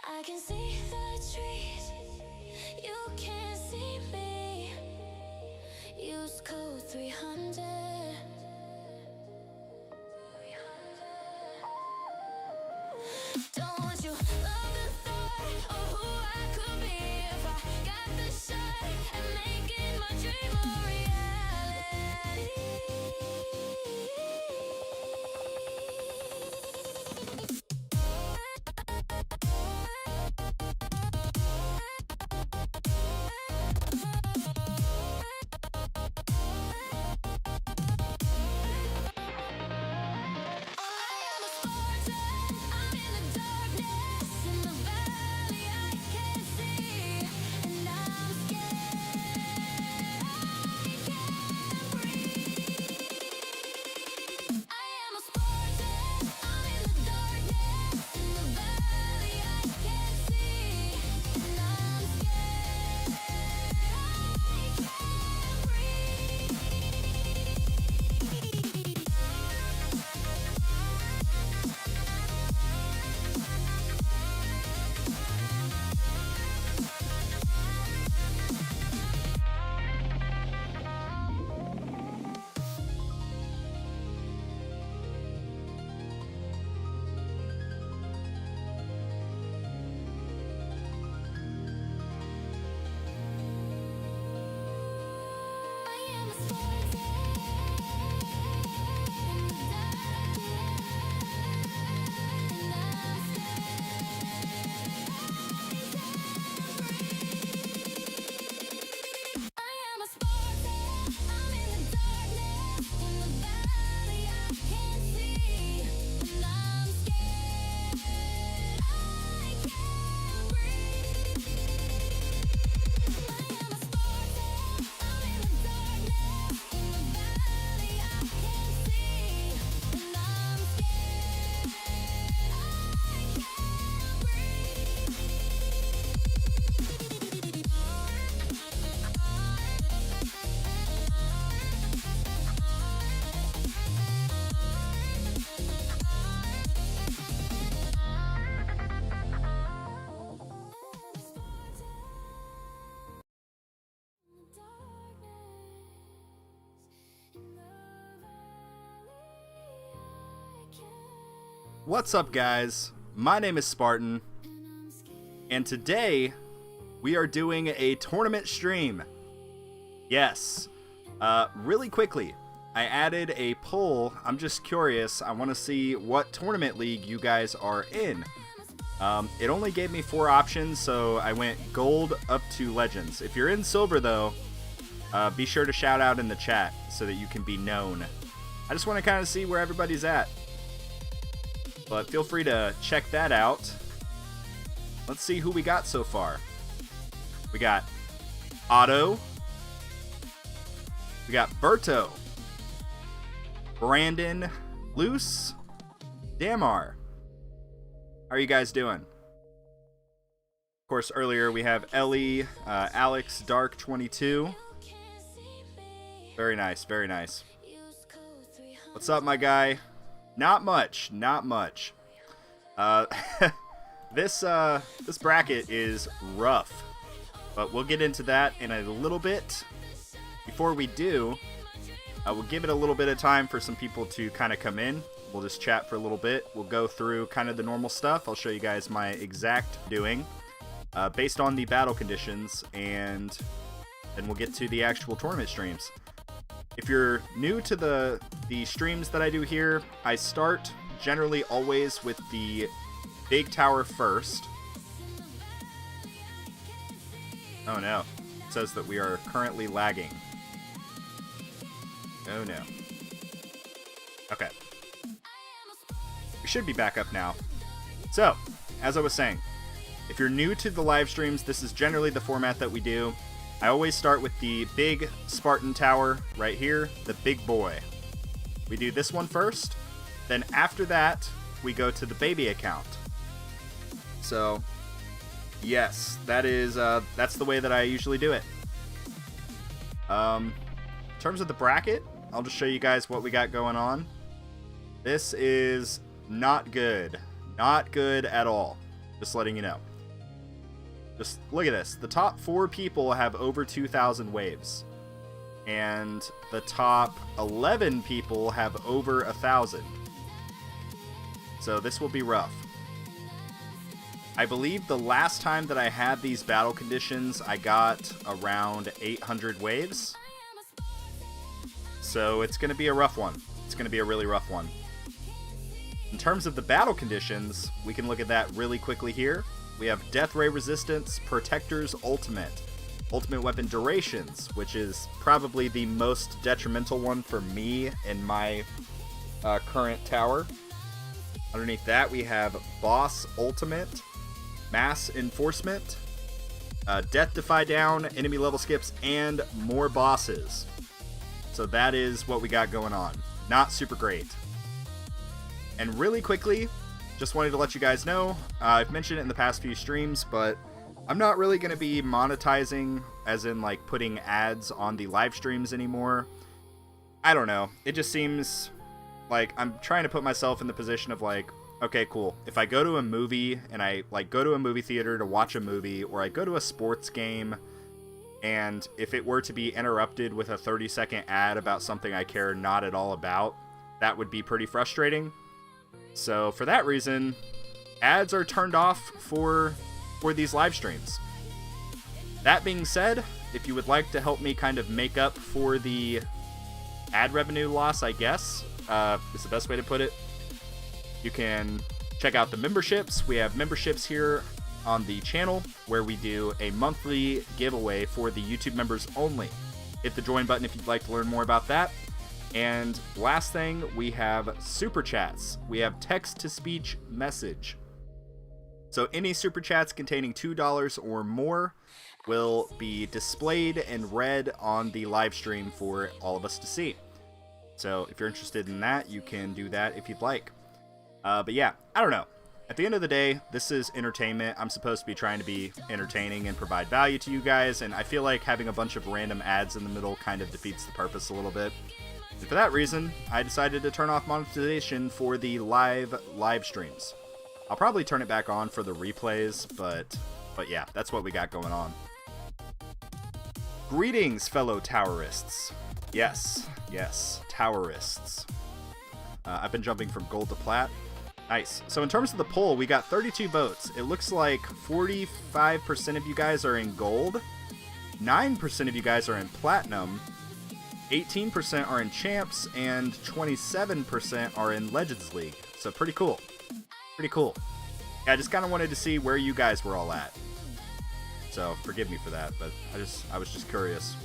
I can see the trees, you can't see me. Use code 300. Don't you love the thought of who I could be if I got the shot at making my dream a reality? I am a Spartan. I'm in the darkness, in the valley I can't see, and I'm scared. I can't breathe. I am a Spartan. I'm in the darkness, in the valley I can't see, and I'm scared. I can't breathe. I am a Spartan in the darkness, and I'm scared. I am a Spartan. I'm in the darkness, in the valley I can't see, and I'm scared. I can't breathe. I am a Spartan. I'm in the darkness, in the valley I can't see, and I'm scared. I can't What's up, guys? My name is Spartan, and today we are doing a tournament stream. Yes. Really quickly, I added a poll. I'm just curious. I want to see what tournament league you guys are in. It only gave me 4 options, so I went gold up to legends. If you're in silver, though, be sure to shout out in the chat so that you can be known. I just want to kind of see where everybody's at. But feel free to check that out. Let's see who we got so far. We got Otto. We got Berto. Brandon. Luce. Damar. How are you guys doing? Of course, earlier we have Ellie, Alex, Dark22. Very nice, very nice. What's up, my guy? Not much, not much. This bracket is rough, but we'll get into that in a little bit. Before we do, we'll give it a little bit of time for some people to kind of come in. We'll just chat for a little bit. We'll go through kind of the normal stuff. I'll show you guys my exact doing based on the battle conditions, and then we'll get to the actual tournament streams. If you're new to the streams that I do here, I start generally always with the big tower first. Oh no, it says that we are currently lagging. Oh no. Okay. We should be back up now. So, as I was saying, if you're new to the live streams, this is generally the format that we do. I always start with the big Spartan tower right here, the big boy. We do this one first, then after that, we go to the baby account. So, yes, that's the way that I usually do it. In terms of the bracket, I'll just show you guys what we got going on. This is not good. Not good at all. Just letting you know. Just look at this. The top 4 people have over 2,000 waves. And the top 11 people have over 1,000. So this will be rough. I believe the last time that I had these battle conditions, I got around 800 waves. So it's going to be a rough one. It's going to be a really rough one. In terms of the battle conditions, we can look at that really quickly here. We have Death Ray Resistance, Protector's Ultimate, Ultimate Weapon Durations, which is probably the most detrimental one for me in my current tower. Underneath that, we have Boss Ultimate, Mass Enforcement, Death Defy Down, enemy level skips, and more bosses. So that is what we got going on. Not super great. And really quickly, just wanted to let you guys know, I've mentioned it in the past few streams, but I'm not really going to be monetizing, as in like putting ads on the live streams anymore. I don't know. It just seems like I'm trying to put myself in the position of like, okay, cool. If I go to a movie and I like go to a movie theater to watch a movie, or I go to a sports game, and if it were to be interrupted with a 30-second ad about something I care not at all about, that would be pretty frustrating. So for that reason, ads are turned off for these live streams. That being said, if you would like to help me kind of make up for the ad revenue loss, I guess, is the best way to put it, you can check out the memberships. We have memberships here on the channel where we do a monthly giveaway for the YouTube members only. Hit the join button if you'd like to learn more about that. And last thing, we have super chats. We have text-to-speech message. So any super chats containing $2 or more will be displayed and read on the live stream for all of us to see. So if you're interested in that, you can do that if you'd like. But yeah, I don't know. At the end of the day, this is entertainment. I'm supposed to be trying to be entertaining and provide value to you guys, and I feel like having a bunch of random ads in the middle kind of defeats the purpose a little bit. And for that reason, I decided to turn off monetization for the live streams. I'll probably turn it back on for the replays, but yeah, that's what we got going on. Greetings, fellow towerists. Yes, towerists. I've been jumping from gold to plat. Nice. So in terms of the poll, we got 32 votes. It looks like 45% of you guys are in gold, 9% of you guys are in platinum, 18% are in champs, and 27% are in Legends League. So pretty cool. Pretty cool. Yeah, I just kind of wanted to see where you guys were all at. So forgive me for that, but I was just curious.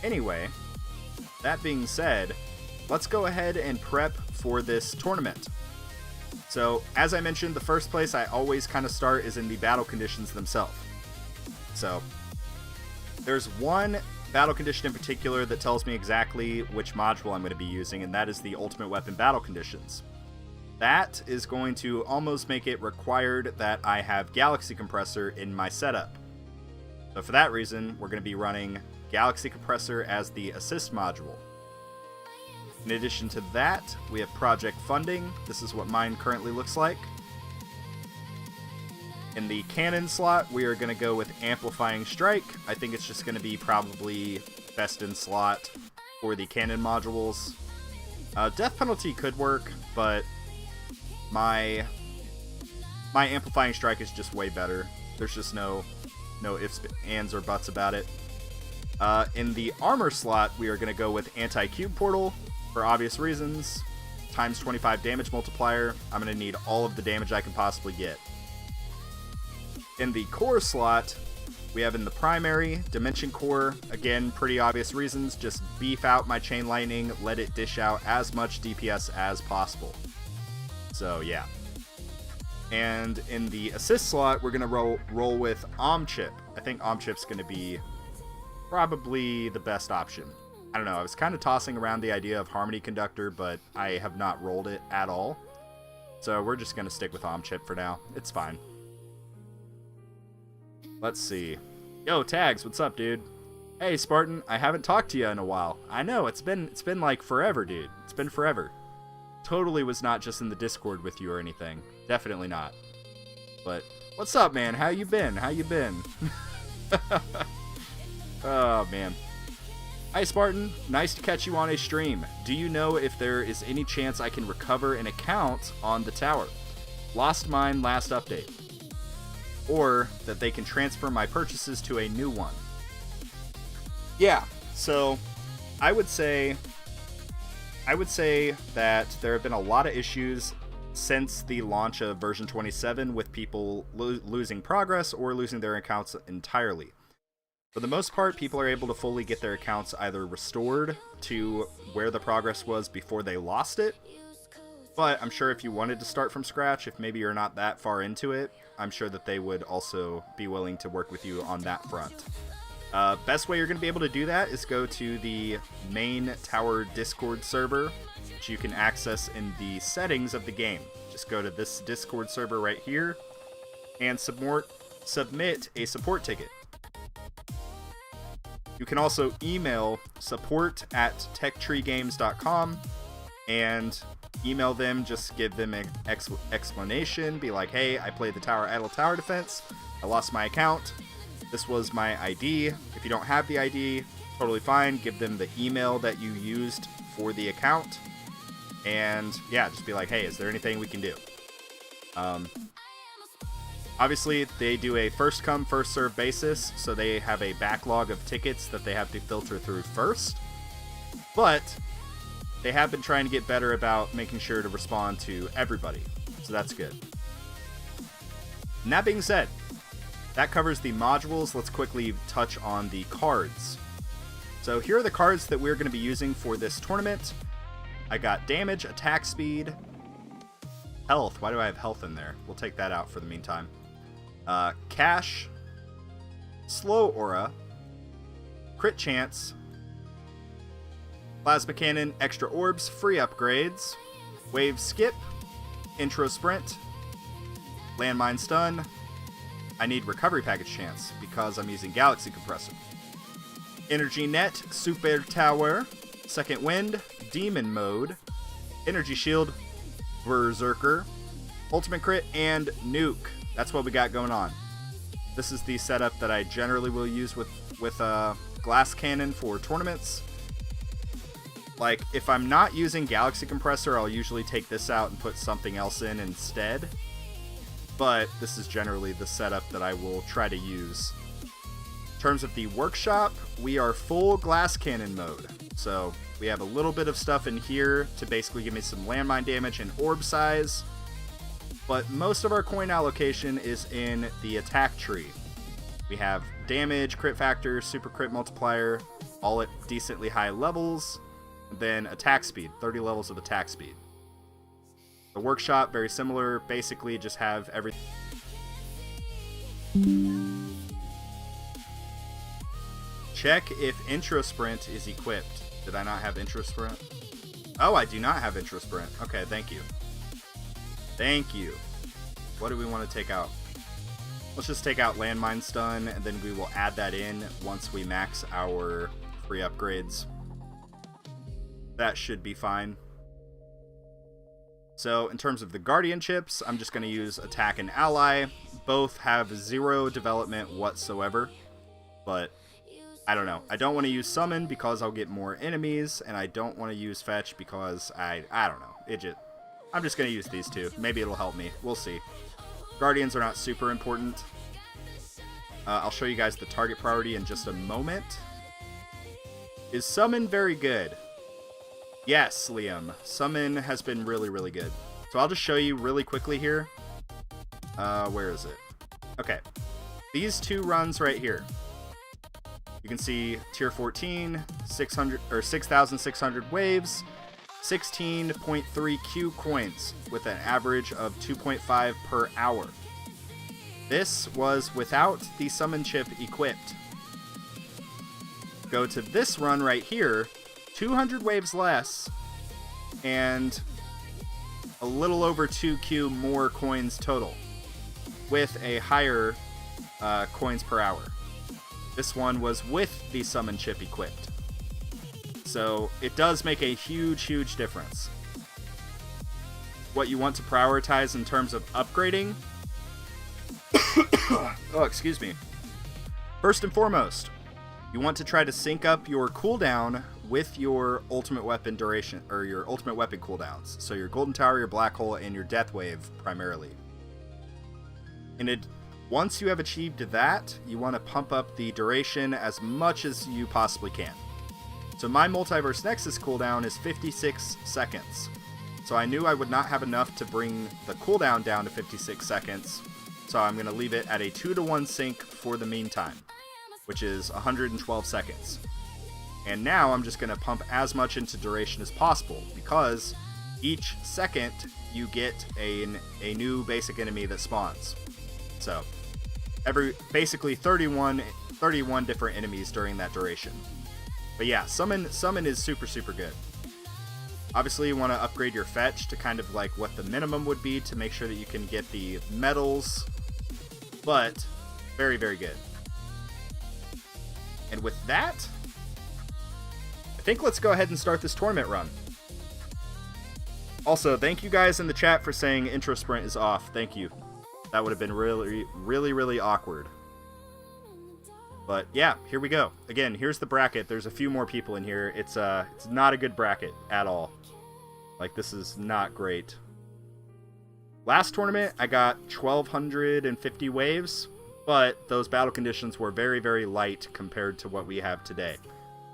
Anyway, that being said, let's go ahead and prep for this tournament. So, as I mentioned, the first place I always kind of start is in the battle conditions themselves. So, there's one battle condition in particular that tells me exactly which module I'm going to be using, and that is the Ultimate Weapon battle conditions. That is going to almost make it required that I have Galaxy Compressor in my setup. So for that reason, we're going to be running Galaxy Compressor as the assist module. In addition to that, we have project funding. This is what mine currently looks like. In the cannon slot, we are going to go with Amplifying Strike. I think it's just going to be probably best in slot for the cannon modules. Death Penalty could work, but my Amplifying Strike is just way better. There's just no ifs, ands, or buts about it. In the armor slot, we are going to go with Anti-Cube Portal. For obvious reasons, times 25 damage multiplier. I'm going to need all of the damage I can possibly get. In the core slot, we have in the primary, Dimension Core. Again, pretty obvious reasons. Just beef out my Chain Lightning, let it dish out as much DPS as possible. So, yeah. And in the assist slot, we're going to roll with Chip. I think Chip's going to be probably the best option. I don't know, I was kind of tossing around the idea of Harmony Conductor, but I have not rolled it at all. So we're just going to stick with Chip for now. It's fine. Let's see. Yo, Tags, what's up, dude? Hey, Spartan, I haven't talked to you in a while. I know, it's been like forever, dude. It's been forever. Totally was not just in the Discord with you or anything. Definitely not. But what's up, man? How you been? Oh, man. Hi, Spartan. Nice to catch you on a stream. Do you know if there is any chance I can recover an account on the tower? Lost mine last update. Or that they can transfer my purchases to a new one. Yeah, so I would say that there have been a lot of issues since the launch of version 27 with people losing progress or losing their accounts entirely. For the most part, people are able to fully get their accounts either restored to where the progress was before they lost it, but I'm sure if you wanted to start from scratch, if maybe you're not that far into it, I'm sure that they would also be willing to work with you on that front. Best way you're going to be able to do that is go to the main tower Discord server, which you can access in the settings of the game. Just go to this Discord server right here and submit a support ticket. You can also email support@techtreegames.com and email them, just give them an explanation, be like, hey, I played the Idle Tower Defense, I lost my account, this was my ID. If you don't have the ID, totally fine, give them the email that you used for the account, and yeah, just be like, hey, is there anything we can do? Obviously, they do a first come, first serve basis, so they have a backlog of tickets that they have to filter through first. But they have been trying to get better about making sure to respond to everybody, so that's good. And that being said, that covers the modules. Let's quickly touch on the cards. So here are the cards that we're going to be using for this tournament. I got damage, attack speed, health. Why do I have health in there? We'll take that out for the meantime. Cash, slow aura, crit chance, plasma cannon, extra orbs, free upgrades, wave skip, intro sprint, landmine stun. I need recovery package chance because I'm using galaxy compressor. Energy net, super tower, second wind, demon mode, energy shield, berserker, ultimate crit, and nuke. That's what we got going on. This is the setup that I generally will use with glass cannon for tournaments. Like, if I'm not using galaxy compressor, I'll usually take this out and put something else in instead. But this is generally the setup that I will try to use. In terms of the workshop, we are full glass cannon mode. So we have a little bit of stuff in here to basically give me some landmine damage and orb size. But most of our coin allocation is in the attack tree. We have damage, crit factor, super crit multiplier, all at decently high levels. Then attack speed, 30 levels of attack speed. The workshop, very similar, basically just have everything. Check if intro sprint is equipped. Did I not have intro sprint? Oh, I do not have intro sprint. Okay, thank you. Thank you. What do we want to take out? Let's just take out landmine stun, and then we will add that in once we max our free upgrades. That should be fine. So in terms of the guardian chips, I'm just going to use attack and ally. Both have 0 development whatsoever, but I don't know. I don't want to use summon because I'll get more enemies, and I don't want to use fetch because I don't know. I'm just going to use these two. Maybe it'll help me. We'll see. Guardians are not super important. I'll show you guys the target priority in just a moment. Is summon very good? Yes, Liam. Summon has been really, really good. So I'll just show you really quickly here. Where is it? Okay. These two runs right here. You can see tier 14, 600 or 6,600 waves, 16.3 Q coins with an average of 2.5 per hour. This was without the summon chip equipped. Go to this run right here, 200 waves less, and a little over 2Q more coins total, with a higher coins per hour. This one was with the summon chip equipped. So it does make a huge, huge difference. What you want to prioritize in terms of upgrading, Oh, excuse me. First and foremost, you want to try to sync up your cooldown with your ultimate weapon duration, or your ultimate weapon cooldowns. So your Golden Tower, your Black Hole, and your Death Wave primarily. And once you have achieved that, you want to pump up the duration as much as you possibly can. So my Multiverse Nexus cooldown is 56 seconds. So I knew I would not have enough to bring the cooldown down to 56 seconds. So I'm going to leave it at a 2-to-1 sync for the meantime, which is 112 seconds. And now I'm just going to pump as much into duration as possible, because each second you get a new basic enemy that spawns. So basically 31 different enemies during that duration. But yeah, summon is super good. Obviously you want to upgrade your fetch to kind of like what the minimum would be to make sure that you can get the medals, but very good. And with that, I think let's go ahead and start this tournament run. Also, thank you guys in the chat for saying intro sprint is off. Thank you. That would have been really awkward. But yeah, here we go. Again, here's the bracket. There's a few more people in here. It's not a good bracket at all. Like, this is not great. Last tournament, I got 1,250 waves, but those battle conditions were very light compared to what we have today.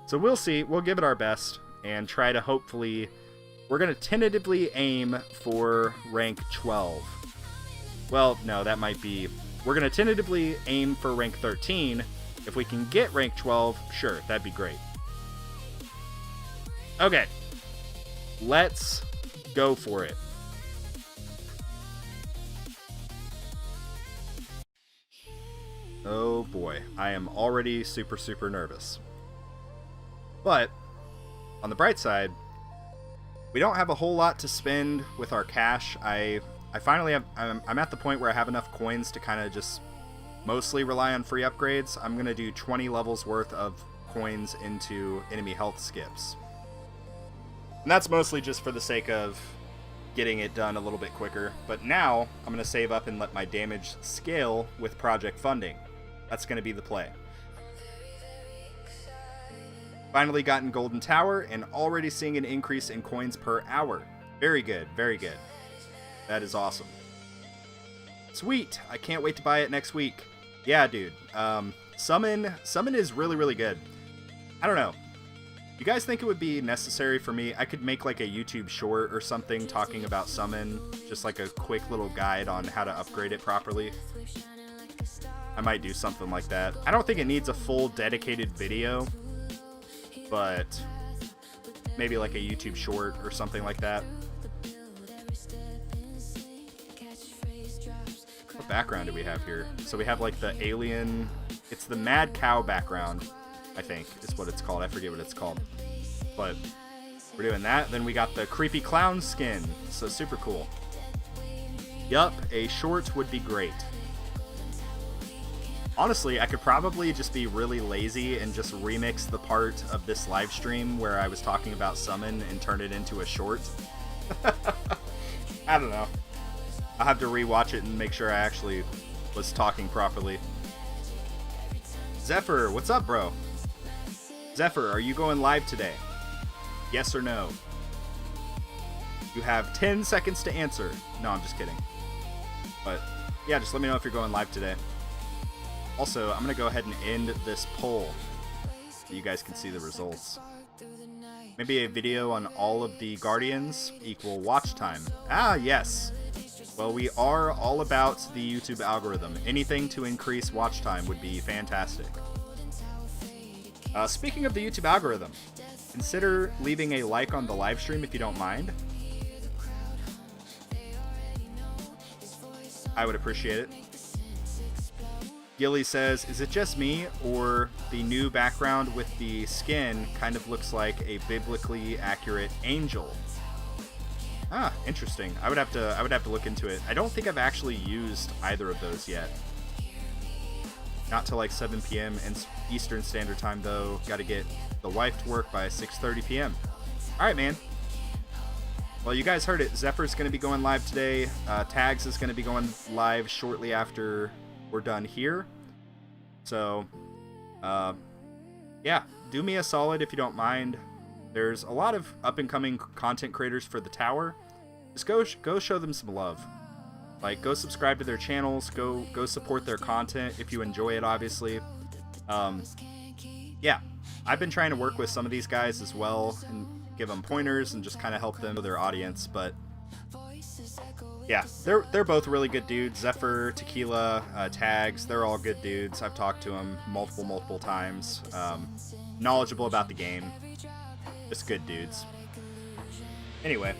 So we'll see. We'll give it our best and try to hopefully... We're going to tentatively aim for rank 12. Well, no, that might be... We're going to tentatively aim for rank 13. If we can get rank 12, sure, that'd be great. Okay. Let's go for it. Oh boy, I am already super nervous. But, on the bright side, we don't have a whole lot to spend with our cash. I finally have... I'm at the point where I have enough coins to kind of just mostly rely on free upgrades. I'm going to do 20 levels worth of coins into enemy health skips. And that's mostly just for the sake of getting it done a little bit quicker. But now, I'm going to save up and let my damage scale with project funding. That's going to be the play. Finally gotten Golden Tower and already seeing an increase in coins per hour. Very good. That is awesome. Sweet. I can't wait to buy it next week. Yeah, dude. Summon is really good. I don't know. You guys think it would be necessary for me? I could make like a YouTube short or something talking about Summon. Just like a quick little guide on how to upgrade it properly. I might do something like that. I don't think it needs a full dedicated video. But maybe like a YouTube short or something like that. What background do we have here? So we have like the alien... It's the Mad Cow background, I think, is what it's called. I forget what it's called. But we're doing that. Then we got the creepy clown skin. So super cool. Yup, a short would be great. Honestly, I could probably just be really lazy and just remix the part of this live stream where I was talking about Summon and turn it into a short. I don't know. I'll have to rewatch it and make sure I actually was talking properly. Zephyr, what's up, bro? Zephyr, are you going live today? Yes or no? You have 10 seconds to answer. No, I'm just kidding. But yeah, just let me know if you're going live today. Also, I'm going to go ahead and end this poll so you guys can see the results. Maybe a video on all of the Guardians equal watch time. Ah, yes. Well, we are all about the YouTube algorithm. Anything to increase watch time would be fantastic. Speaking of the YouTube algorithm, consider leaving a like on the live stream if you don't mind. I would appreciate it. Gilly says, is it just me, or the new background with the skin kind of looks like a biblically accurate angel? Ah, interesting. I would have to look into it. I don't think I've actually used either of those yet. Not till like 7 p.m. and Eastern Standard Time though. Got to get the wife to work by 6:30 p.m. All right, man. Well, you guys heard it. Zephyr's going to be going live today. Tags is going to be going live shortly after we're done here. So, yeah, do me a solid if you don't mind. There's a lot of up-and-coming content creators for the tower. Just go show them some love. Like, go subscribe to their channels. Go support their content if you enjoy it, obviously. Yeah, I've been trying to work with some of these guys as well and give them pointers and just kind of help them with their audience. But yeah, they're both really good dudes. Zephyr, Tequila, Tags, they're all good dudes. I've talked to them multiple times. Knowledgeable about the game. Just good dudes. Anyway.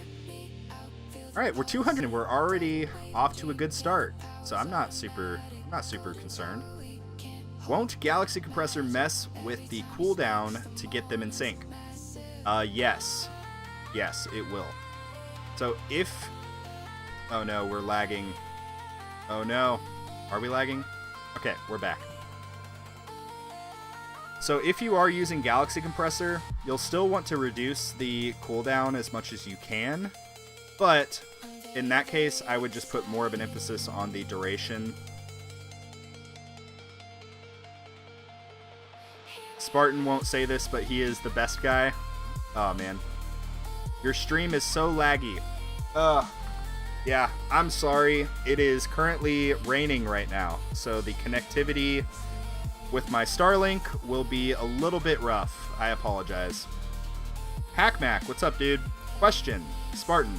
Alright, we're 200 and we're already off to a good start. So I'm not super concerned. Won't Galaxy Compressor mess with the cooldown to get them in sync? Yes. Yes, it will. So if... Oh no, we're lagging. Oh no. Are we lagging? Okay, we're back. So if you are using Galaxy Compressor, you'll still want to reduce the cooldown as much as you can. But in that case, I would just put more of an emphasis on the duration. Spartan won't say this, but he is the best guy. Oh man. Your stream is so laggy. Yeah, I'm sorry. It is currently raining right now, so the connectivity with my Starlink will be a little bit rough. I apologize. HackMac, what's up, dude? Question. Spartan,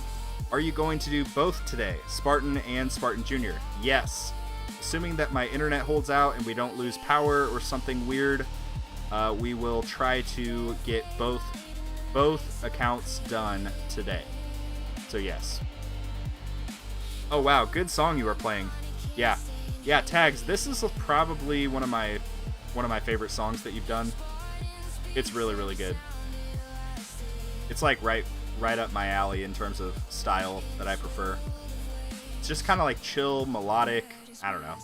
are you going to do both today? Spartan and Spartan Jr.? Yes. Assuming that my internet holds out and we don't lose power or something weird, we will try to get both accounts done today. So yes. Oh wow, good song you are playing. Yeah, Tags. This is probably one of my favorite songs that you've done. It's really good. It's like right up my alley in terms of style that I prefer. It's just kind of like chill, melodic. I don't know.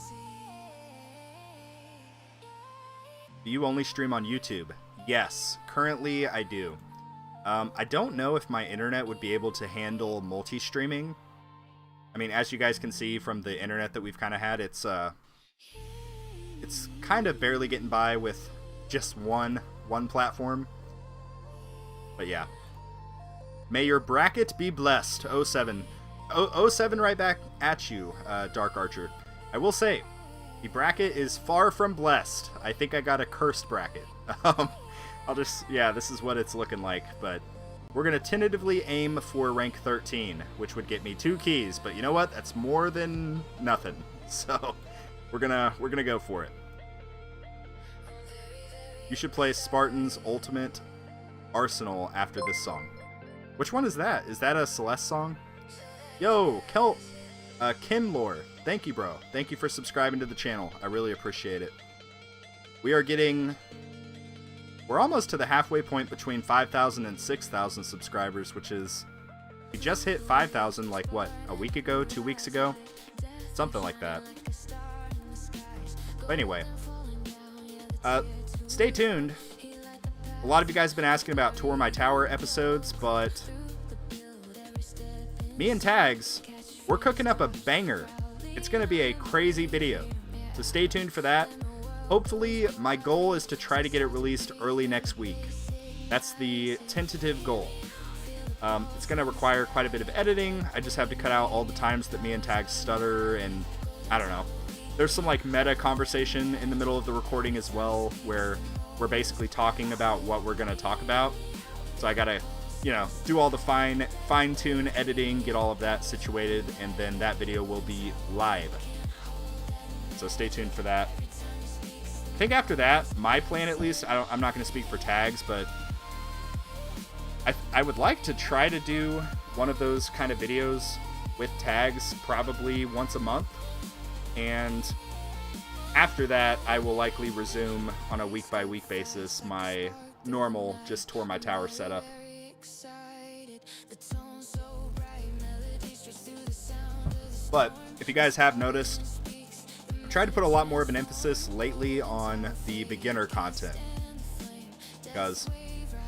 Do you only stream on YouTube? Yes, currently I do. I don't know if my internet would be able to handle multi-streaming. I mean, as you guys can see from the internet that we've kind of had, it's kind of barely getting by with just one platform. But yeah. May your bracket be blessed, 07. 07 right back at you, Dark Archer. I will say, the bracket is far from blessed. I think I got a cursed bracket. This is what it's looking like, but we're going to tentatively aim for rank 13, which would get me 2 keys, but you know what? That's more than nothing. So, we're gonna go for it. You should play Spartan's Ultimate Arsenal after this song. Which one is that? Is that a Celeste song? Yo, Kinlore. Thank you, bro. Thank you for subscribing to the channel. I really appreciate it. We're almost to the halfway point between 5,000 and 6,000 subscribers, which is... We just hit 5,000, like, what, a week ago? 2 weeks ago? Something like that. But anyway. Stay tuned. A lot of you guys have been asking about Tour My Tower episodes, but... Me and Tags, we're cooking up a banger. It's going to be a crazy video. So stay tuned for that. Hopefully, my goal is to try to get it released early next week. That's the tentative goal. It's going to require quite a bit of editing. I just have to cut out all the times that me and Tags stutter, and I don't know. There's some like meta conversation in the middle of the recording as well, where we're basically talking about what we're going to talk about. So I got to, do all the fine-tune editing, get all of that situated, and then that video will be live. So stay tuned for that. I think after that, my plan at least, I'm not going to speak for Tags, but I would like to try to do one of those kind of videos with Tags probably once a month. And after that, I will likely resume on a week-by-week basis my normal just Tour My Tower setup. But if you guys have noticed, I've tried to put a lot more of an emphasis lately on the beginner content. Because,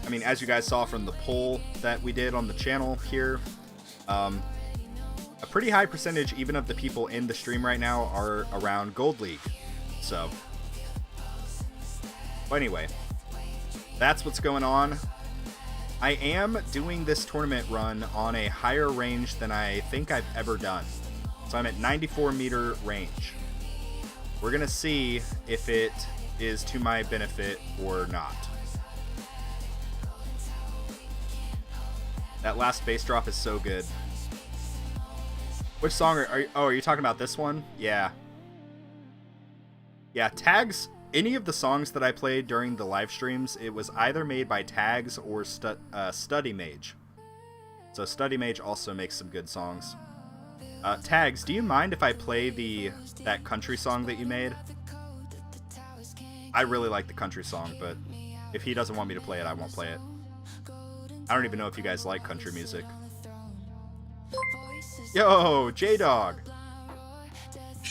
I mean, as you guys saw from the poll that we did on the channel here, a pretty high percentage even of the people in the stream right now are around Gold League. So, But anyway, that's what's going on. I am doing this tournament run on a higher range than I think I've ever done. So I'm at 94 meter range. We're gonna see if it is to my benefit or not. That last bass drop is so good. Which song are you talking about? This one? Yeah. Yeah, Tags, any of the songs that I played during the live streams, it was either made by Tags or Study Mage. So Study Mage also makes some good songs. Tags, do you mind if I play that country song that you made? I really like the country song, but if he doesn't want me to play it, I won't play it. I don't even know if you guys like country music. Yo, J-Dog!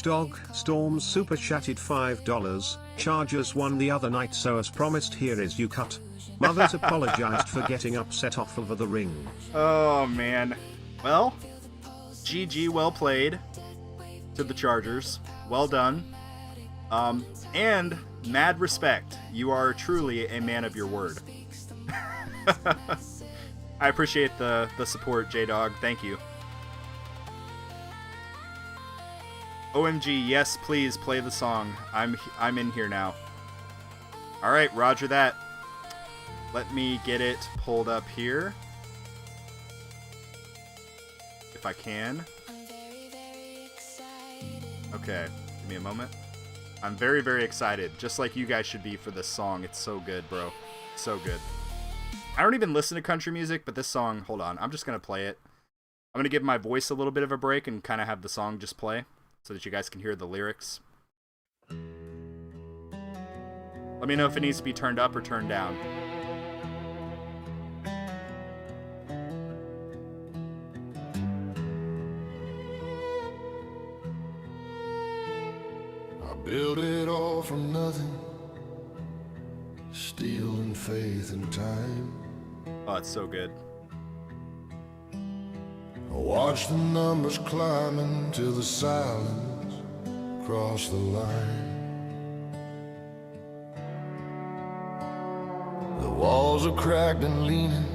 Dog Storms super chatted $5. Chargers won the other night, so as promised, here is you cut. Mothers apologized for getting upset off over the ring. Oh, man. Well, GG, well played to the Chargers. Well done. And mad respect. You are truly a man of your word. I appreciate the support, J-Dog. Thank you. OMG, yes, please play the song. I'm in here now. All right, roger that. Let me get it pulled up here, if I can. Okay, give me a moment. I'm very, very excited, just like you guys should be for this song. It's so good, bro. So good. I don't even listen to country music, but this song, hold on, I'm just gonna play it. I'm gonna give my voice a little bit of a break and kind of have the song just play, so that you guys can hear the lyrics. Let me know if it needs to be turned up or turned down. I built it all from nothing, stealing faith and time. Oh, it's so good. I watched the numbers climbing till the silence crossed the line. The walls are cracked and leaning,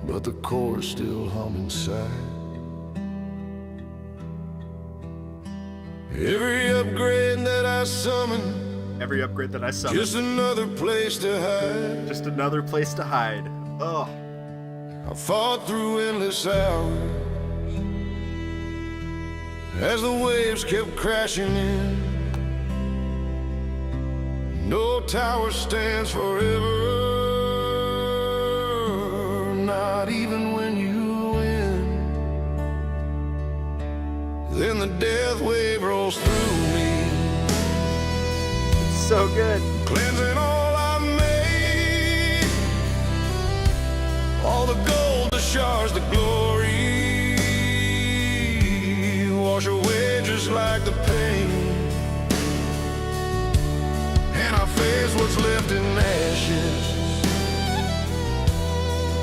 but the chorus still hum inside. Every upgrade that I summon, just another place to hide. Just another place to hide. Oh. I fought through endless hours as the waves kept crashing in. No tower stands forever, not even when you win. Then the death wave rolls through me, It's so good. cleansing all I made, all the gold, the shards, the glory, wash away just like the pain, and I face what's left in ashes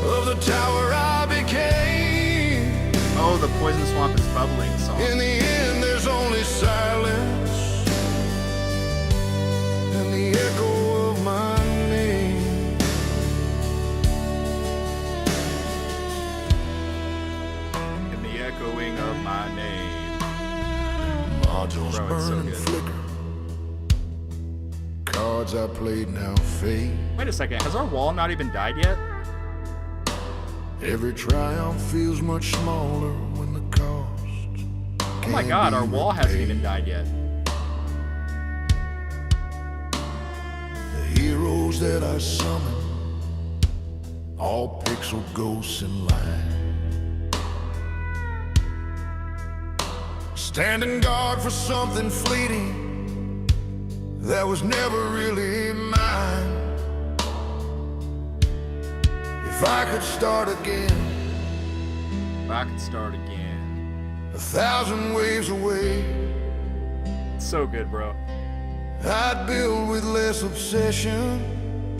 of the tower I became. Oh, the Poison Swamp is bubbling song. In the end, there's only silence and the echo of my name. And the echoing of my name. Modules Bro, it's so burn and good. flicker. Cards I played now fade. Wait a second, has our wall not even died yet? Every triumph feels much smaller when the cost. Oh my god, our wall hasn't even died yet. The heroes that I summon, all pixel ghosts in line, standing guard for something fleeting that was never really mine. If I could start again, If I could start again. 1,000 waves away, It's so good, bro. I'd build with less obsession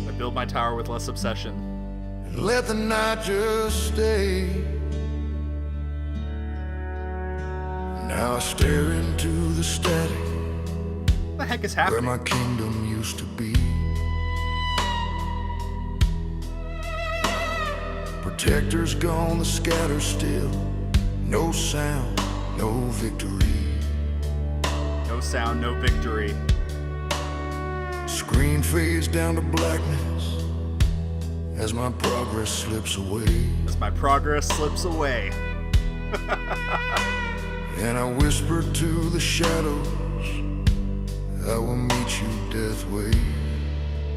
I build my tower with less obsession. and let the night just stay. Now I stare into the static What the heck is where happening? my kingdom used to be. protector's gone, the scatter still. No sound, no victory. No sound, no victory. Screen fades down to blackness as my progress slips away. As my progress slips away. And I whisper to the shadows, I will meet you, Death Wave.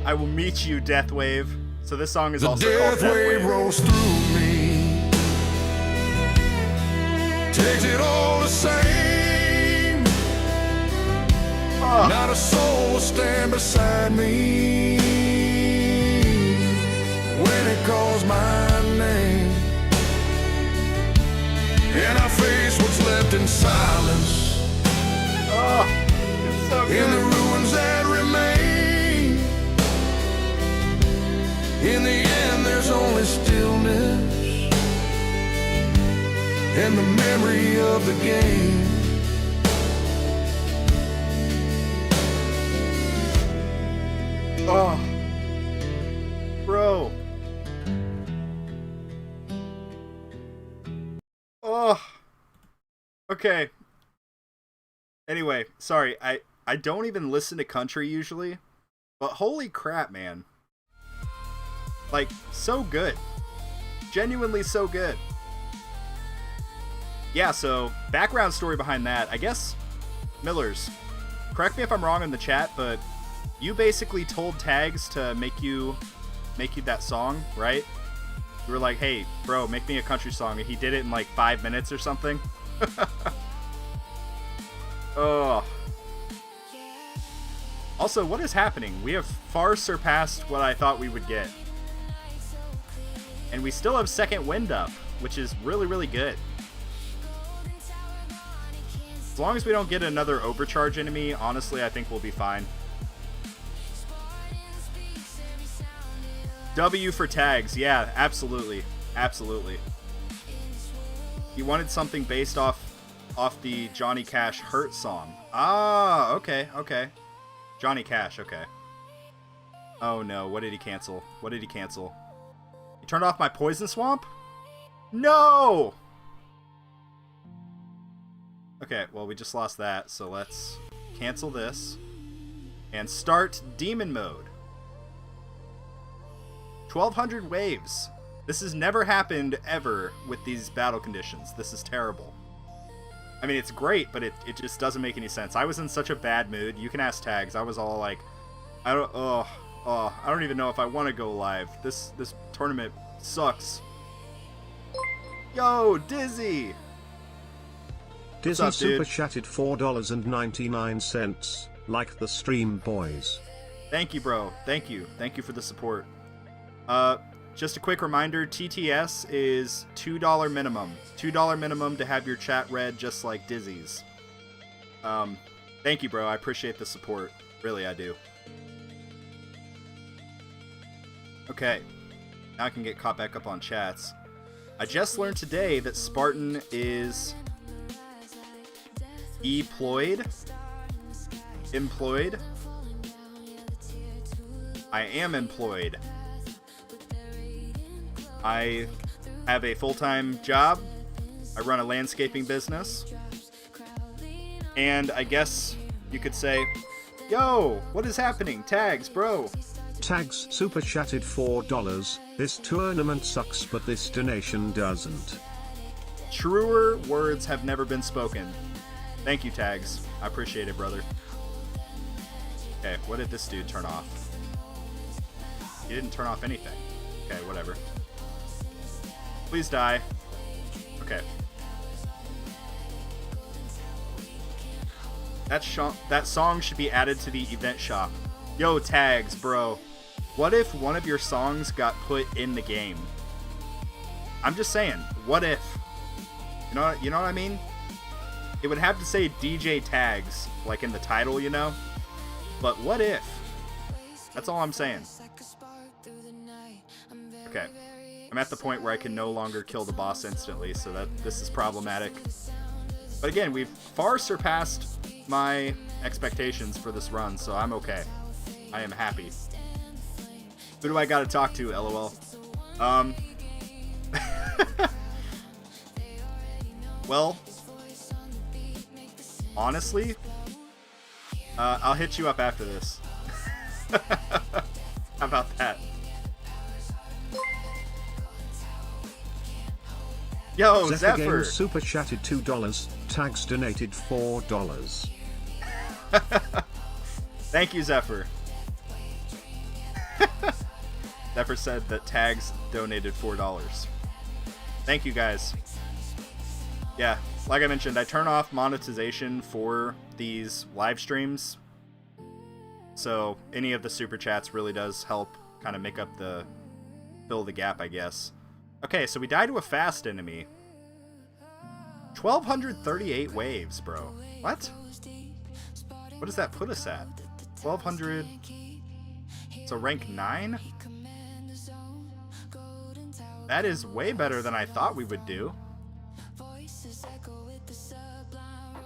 I will meet you, Death Wave. So this song is The also called death wave rolls through me, takes it all the same. Not a soul will stand beside me when it calls my name. And I face what's left in silence, It's so in good. the ruins that remain. In the end there's only stillness and the memory of the game. Oh, bro. Oh. Okay. Anyway, sorry. I don't even listen to country usually, but holy crap, man. Like, so good. Genuinely so good. Yeah, so background story behind that. I guess Millers, correct me if I'm wrong in the chat, but you basically told Tags to make you that song, right? You were like, hey, bro, make me a country song. And he did it in like 5 minutes or something. Oh. Also, what is happening? We have far surpassed what I thought we would get. And we still have second wind up, which is really, really good. As long as we don't get another overcharge enemy, honestly, I think we'll be fine. W for Tags. Yeah, absolutely. Absolutely. You wanted something based off the Johnny Cash Hurt song. Ah, okay, okay. Johnny Cash, okay. Oh no, what did he cancel? What did he cancel? He turned off my Poison Swamp? No! Okay, well, we just lost that, so let's cancel this and start Demon Mode. 1,200 waves. This has never happened ever with these battle conditions. This is terrible. I mean, it's great, but it just doesn't make any sense. I was in such a bad mood. You can ask Tags. I was all like, I don't even know if I want to go live. This tournament sucks. Yo, Dizzy! Dizzy up, dude? super chatted $4.99. Like the stream, boys. Thank you, bro. Thank you. Thank you for the support. Just a quick reminder, TTS is $2 minimum. $2 minimum to have your chat read just like Dizzy's. Thank you, bro. I appreciate the support. Really, I do. Okay. Now I can get caught back up on chats. I just learned today that Spartan is employed. I am employed. I have a full-time job. I run a landscaping business. And I guess you could say, yo, what is happening? Tags, bro. Tags super chatted $4. This tournament sucks, but this donation doesn't. Truer words have never been spoken. Thank you, Tags. I appreciate it, brother. Okay, what did this dude turn off? He didn't turn off anything. Okay, whatever. Please die. Okay. That song should be added to the event shop. Yo, Tags, bro. What if one of your songs got put in the game? I'm just saying, what if? You know what I mean? It would have to say DJ Tags, like in the title, you know? But what if? That's all I'm saying. Okay. I'm at the point where I can no longer kill the boss instantly, so that this is problematic. But again, we've far surpassed my expectations for this run, so I'm okay. I am happy. Who do I gotta talk to, LOL? Well, honestly, I'll hit you up after this. How about that? Yo, Zephyr Zephyr! Games super chatted $2. Tags donated $4. Thank you, Zephyr. Zephyr said that Tags donated $4. Thank you, guys. Yeah, like I mentioned, I turn off monetization for these live streams. So any of the super chats really does help kind of make up fill the gap, I guess. Okay, so we die to a fast enemy. 1,238 waves, bro. What? What does that put us at? 1,200... So rank 9? That is way better than I thought we would do.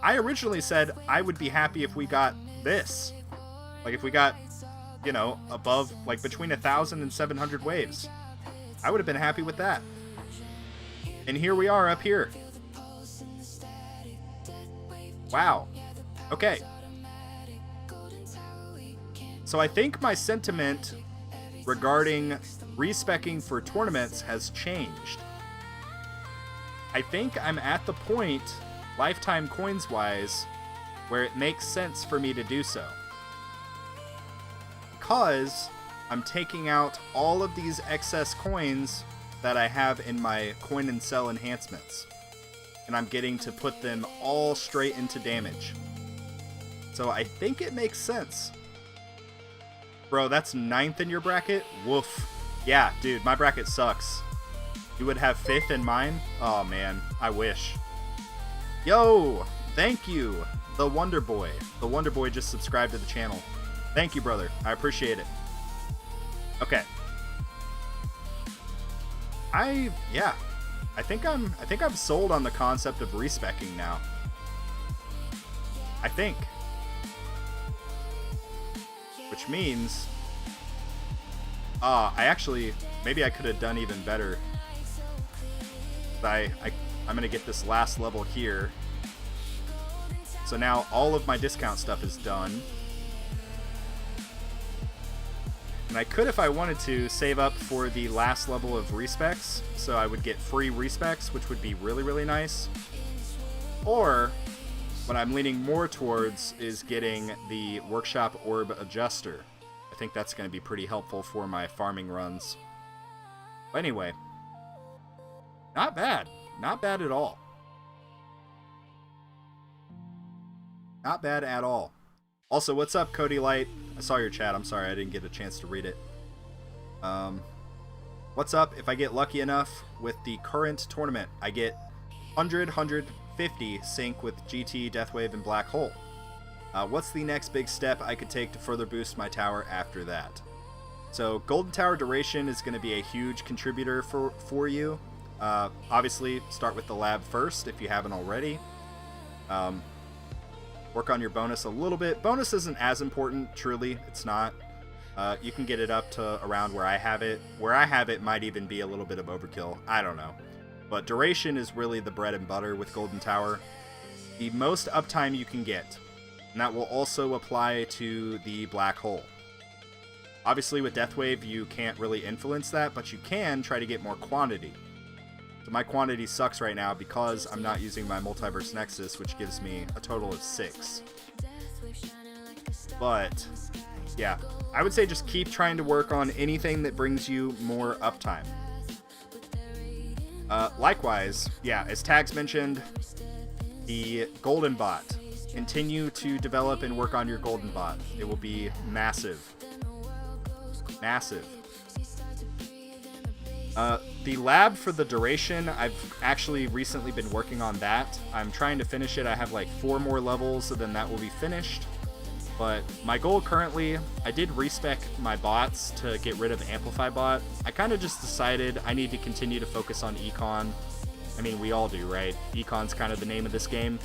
I originally said I would be happy if we got this. Like if we got, you know, above, like between 1,000 and 700 waves. I would have been happy with that. And here we are up here. Wow. Okay. So I think my sentiment regarding respecking for tournaments has changed. I think I'm at the point, lifetime coins wise, where it makes sense for me to do so. Because I'm taking out all of these excess coins that I have in my coin and sell enhancements. And I'm getting to put them all straight into damage. So I think it makes sense. Bro, that's 9th in your bracket? Woof. Yeah, dude, my bracket sucks. You would have 5th in mine? Oh man, I wish. Yo, thank you, the Wonder Boy. The Wonder Boy just subscribed to the channel. Thank you, brother. I appreciate it. Okay. I think I'm sold on the concept of respecking now. I think. Which means maybe I could have done even better. I'm gonna get this last level here. So now all of my discount stuff is done. And I could, if I wanted to, save up for the last level of respecs, so I would get free respecs, which would be really, really nice. Or, what I'm leaning more towards is getting the Workshop Orb Adjuster. I think that's going to be pretty helpful for my farming runs. But anyway, not bad. Not bad at all. Not bad at all. Also, what's up, Cody Light? I saw your chat. I'm sorry I didn't get a chance to read it. What's up? If I get lucky enough with the current tournament, I get 150 sync with GT, Deathwave, and Black Hole. What's the next big step I could take to further boost my tower after that? So Golden Tower duration is going to be a huge contributor for you. Obviously, start with the lab first if you haven't already. Work on your bonus a little bit. Bonus isn't as important, truly. It's not. You can get it up to around where I have it. Where I have it might even be a little bit of overkill. I don't know. But duration is really the bread and butter with Golden Tower. The most uptime you can get. And that will also apply to the Black Hole. Obviously with Deathwave you can't really influence that, but you can try to get more quantity. So my quantity sucks right now because I'm not using my Multiverse Nexus, which gives me a total of 6. But, yeah. I would say just keep trying to work on anything that brings you more uptime. Likewise, yeah, as Tags mentioned, the Golden Bot. Continue to develop and work on your Golden Bot. It will be massive. Massive. The lab for the duration, I've actually recently been working on that. I'm trying to finish it. I have like 4 more levels, so then that will be finished. But my goal currently, I did respec my bots to get rid of Amplify Bot. I kind of just decided I need to continue to focus on Econ. I mean, we all do, right? Econ's kind of the name of this game.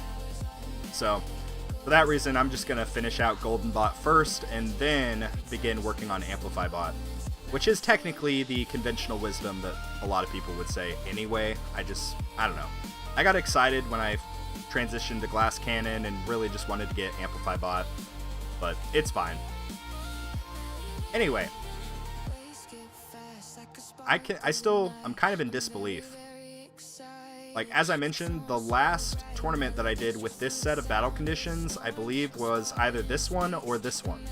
So, for that reason, I'm just going to finish out Golden Bot first and then begin working on Amplify Bot. which is technically the conventional wisdom that a lot of people would say anyway. I don't know. I got excited when I transitioned to Glass Cannon and really just wanted to get Amplify Bot, but it's fine. Anyway, I'm kind of in disbelief. Like, as I mentioned, the last tournament that I did with this set of battle conditions, I believe, was either this one or this one.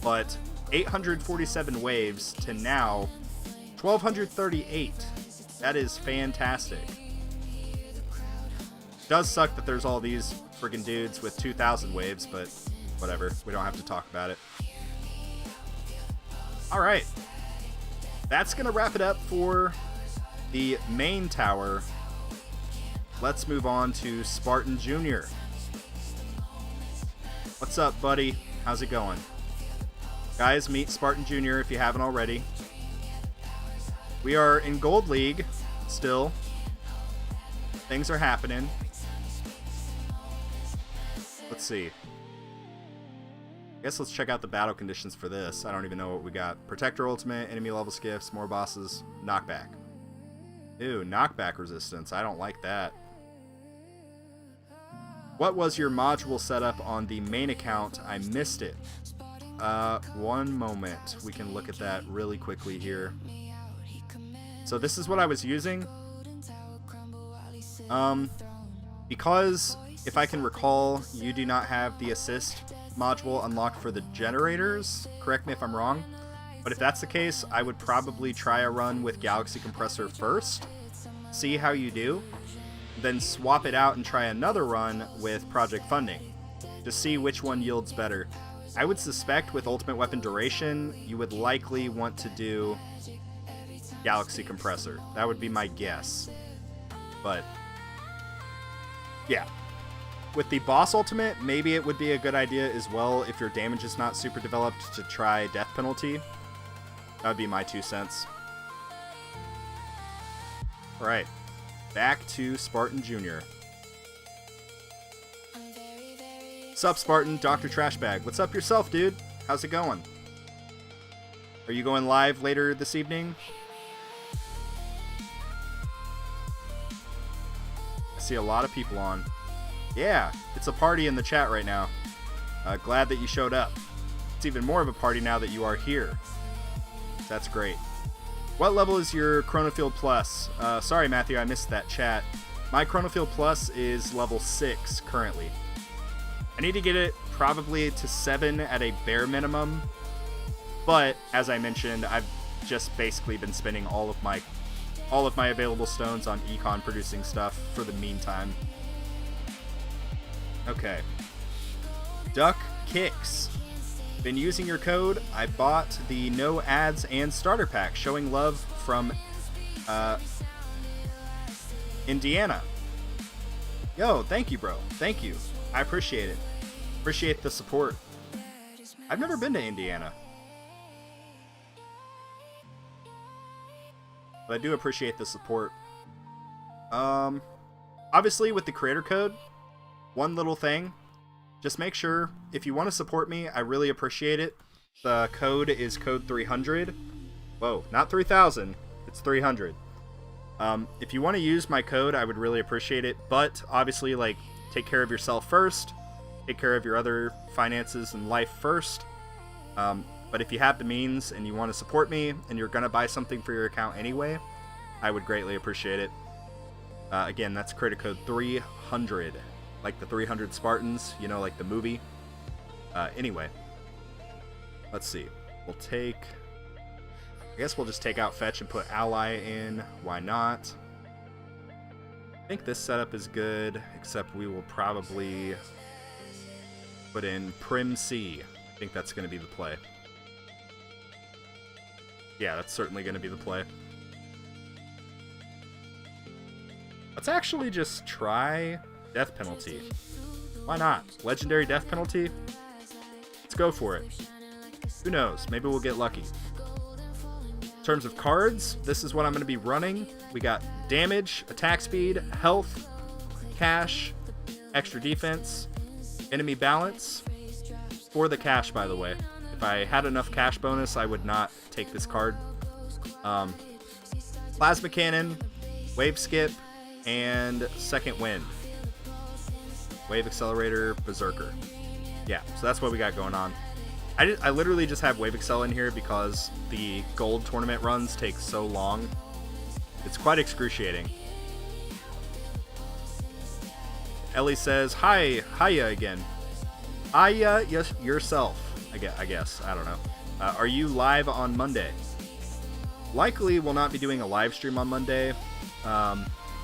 But 847 waves to now 1,238. That is fantastic. Does suck that there's all these friggin' dudes with 2,000 waves, but whatever. We don't have to talk about it. Alright. That's going to wrap it up for the main tower. Let's move on to Spartan Jr. What's up, buddy? How's it going? Guys, meet Spartan Jr. if you haven't already. We are in Gold League still. Things are happening. Let's see. I guess let's check out the battle conditions for this. I don't even know what we got. Protector Ultimate, enemy level skiffs, more bosses, knockback. Ew, knockback resistance. I don't like that. What was your module setup on the main account? I missed it. One moment. We can look at that really quickly here. So this is what I was using. Because if I can recall, you do not have the assist module unlocked for the generators. Correct me if I'm wrong. But if that's the case, I would probably try a run with Galaxy Compressor first. See how you do. Then swap it out and try another run with Project Funding. To see which one yields better. I would suspect with Ultimate Weapon Duration, you would likely want to do Galaxy Compressor. That would be my guess. But yeah. With the boss ultimate, maybe it would be a good idea as well if your damage is not super developed to try Death Penalty. That would be my 2 cents. Alright. Back to Spartan Jr. Sup, Spartan? Dr. Trashbag. What's up yourself, dude? How's it going? Are you going live later this evening? I see a lot of people on. Yeah, it's a party in the chat right now. Glad that you showed up. It's even more of a party now that you are here. That's great. What level is your Chronofield Plus? Sorry, Matthew, I missed that chat. My Chronofield Plus is level 6 currently. I need to get it probably to 7 at a bare minimum. But, as I mentioned, I've just basically been spending all of my available stones on econ producing stuff for the meantime. Okay. Duck Kicks. Been using your code. I bought the no ads and starter pack showing love from Indiana. Yo, thank you, bro. Thank you. I appreciate it. Appreciate the support. I've never been to Indiana. But I do appreciate the support. Obviously with the creator code, one little thing, just make sure, if you want to support me, I really appreciate it. The code is code 300. Whoa, not 3,000, it's 300. If you want to use my code, I would really appreciate it, but obviously, like, take care of yourself first, take care of your other finances and life first. But if you have the means and you want to support me, and you're going to buy something for your account anyway, I would greatly appreciate it. Again, that's creator code 300. Like the 300 Spartans, you know, like the movie. Anyway. Let's see. We'll take... I guess we'll just take out Fetch and put Ally in. Why not? I think this setup is good, except we will probably put in Prim C. I think that's going to be the play. Yeah, that's certainly going to be the play. Let's actually just try Death Penalty. Why not? Legendary Death Penalty? Let's go for it. Who knows? Maybe we'll get lucky. In terms of cards, this is what I'm going to be running. We got damage, attack speed, health, cash, extra defense, enemy balance. For the cash, by the way. If I had enough cash bonus, I would not take this card. Plasma Cannon, Wave Skip, and Second Wind. Wave Accelerator, Berserker. Yeah, so that's what we got going on. I literally just have Wave Excel in here because the gold tournament runs take so long. It's quite excruciating. Ellie says, hiya again. Hiya, yes, yourself, I guess. I don't know. Are you live on Monday? Likely will not be doing a live stream on Monday.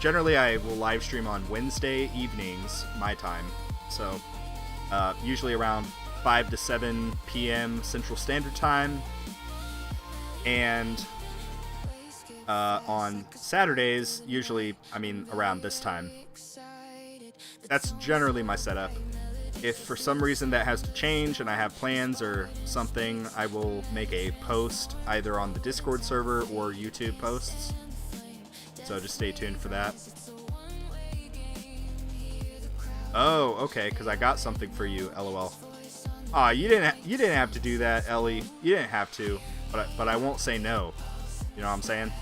Generally, I will live stream on Wednesday evenings, my time. So, usually around 5 to 7 p.m. Central Standard Time. And on Saturdays, usually, around this time. That's generally my setup. If for some reason that has to change and I have plans or something, I will make a post either on the Discord server or YouTube posts. So just stay tuned for that. Oh, okay, because I got something for you, LOL. Aw, you didn't have to do that, Ellie. You didn't have to, but I won't say no. You know what I'm saying?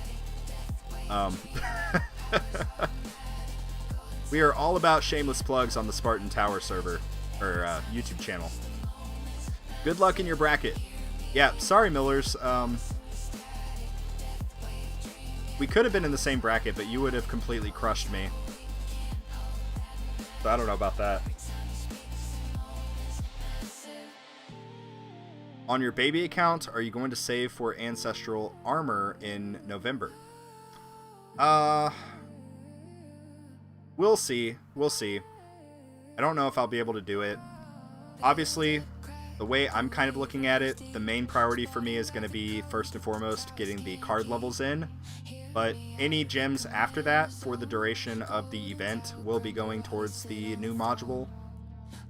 We are all about shameless plugs on the Spartan Tower server, or YouTube channel. Good luck in your bracket. Yeah, sorry, Millers. We could have been in the same bracket, but you would have completely crushed me. So I don't know about that. On your baby account, are you going to save for ancestral armor in November? We'll see. We'll see. I don't know if I'll be able to do it. Obviously, the way I'm kind of looking at it, the main priority for me is going to be, first and foremost, getting the card levels in. But any gems after that, for the duration of the event, will be going towards the new module.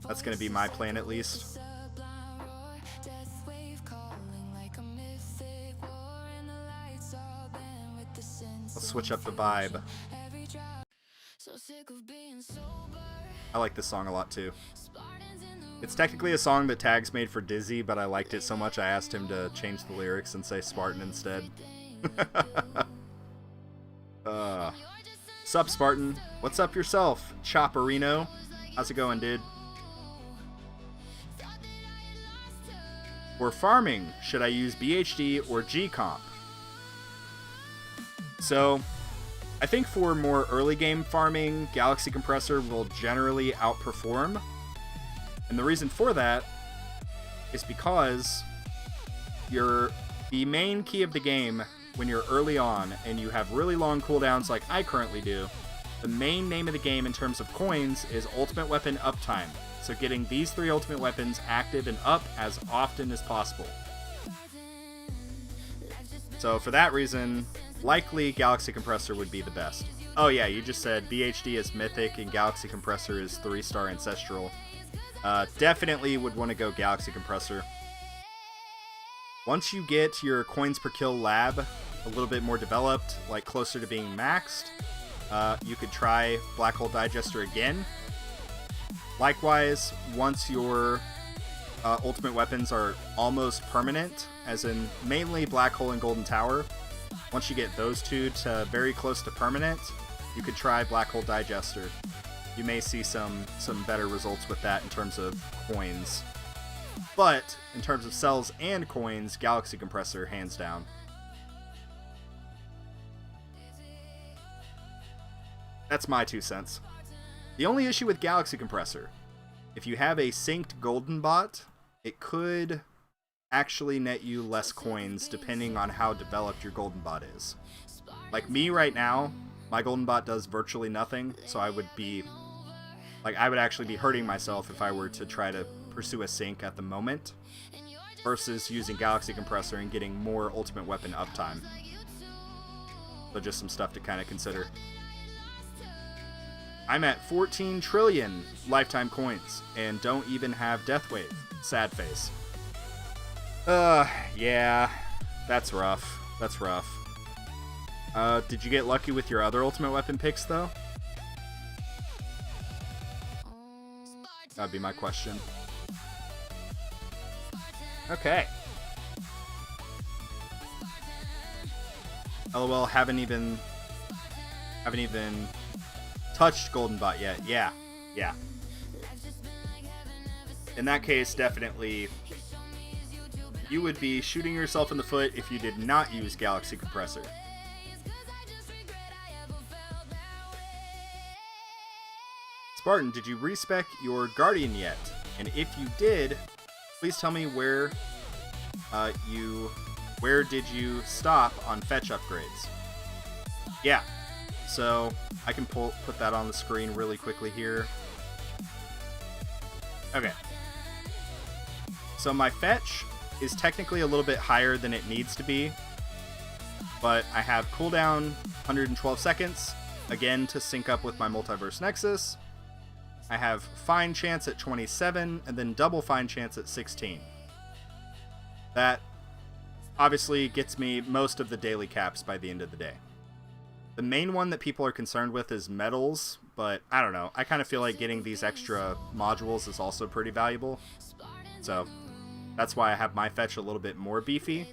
That's going to be my plan, at least. Let's switch up the vibe. I like this song a lot too. It's technically a song that Tags made for Dizzy, but I liked it so much I asked him to change the lyrics and say Spartan instead. Sup, Spartan? What's up yourself, Chopperino? How's it going, dude? For farming, should I use BHD or G-Comp? So, I think for more early game farming, Galaxy Compressor will generally outperform. And the reason for that is because the main key of the game, when you're early on and you have really long cooldowns like I currently do, the main name of the game in terms of coins is Ultimate Weapon Uptime. So getting these 3 Ultimate Weapons active and up as often as possible. So for that reason, likely Galaxy Compressor would be the best. Oh yeah, you just said BHD is Mythic and Galaxy Compressor is 3-star Ancestral. Definitely would want to go Galaxy Compressor. Once you get your coins per kill lab a little bit more developed, like closer to being maxed, you could try Black Hole Digester again. Likewise, once your ultimate weapons are almost permanent, as in mainly Black Hole and Golden Tower, once you get those two to very close to permanent, you could try Black Hole Digester. You may see some better results with that in terms of coins. But in terms of cells and coins, Galaxy Compressor, hands down. That's my 2 cents. The only issue with Galaxy Compressor, if you have a synced Golden Bot, it could actually net you less coins depending on how developed your Golden Bot is. Like me right now, my Golden Bot does virtually nothing, so I would actually be hurting myself if I were to try to pursue a sync at the moment, versus using Galaxy Compressor and getting more Ultimate Weapon uptime. So just some stuff to kind of consider. I'm at 14 trillion lifetime coins, and don't even have Death Wave. Sad face. Yeah, that's rough. That's rough. Did you get lucky with your other Ultimate Weapon picks, though? That'd be my question. Okay. LOL, haven't even touched Golden Bot yet. Yeah. In that case, definitely you would be shooting yourself in the foot if you did not use Galaxy Compressor. Spartan, did you respec your Guardian yet? And if you did, please tell me where did you stop on fetch upgrades? Yeah, so I can put that on the screen really quickly here. Okay. So my fetch is technically a little bit higher than it needs to be, but I have cooldown 112 seconds, again to sync up with my Multiverse Nexus. I have fine chance at 27, and then double fine chance at 16. That obviously gets me most of the daily caps by the end of the day. The main one that people are concerned with is metals, but I don't know. I kind of feel like getting these extra modules is also pretty valuable. So that's why I have my fetch a little bit more beefy.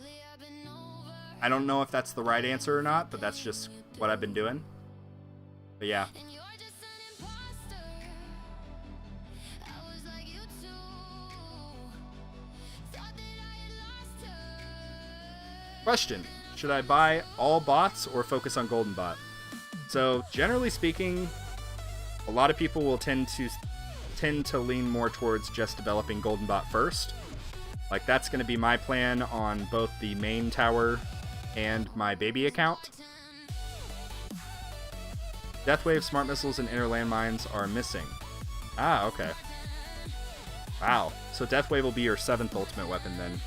I don't know if that's the right answer or not, but that's just what I've been doing. But yeah. Question: should I buy all bots or focus on Golden Bot? So generally speaking, a lot of people will tend to lean more towards just developing Golden Bot first. Like, that's going to be my plan on both the main tower and my baby account. Deathwave, smart missiles, and inner landmines are missing. Ah, okay. Wow. So Deathwave will be your 7th ultimate weapon then.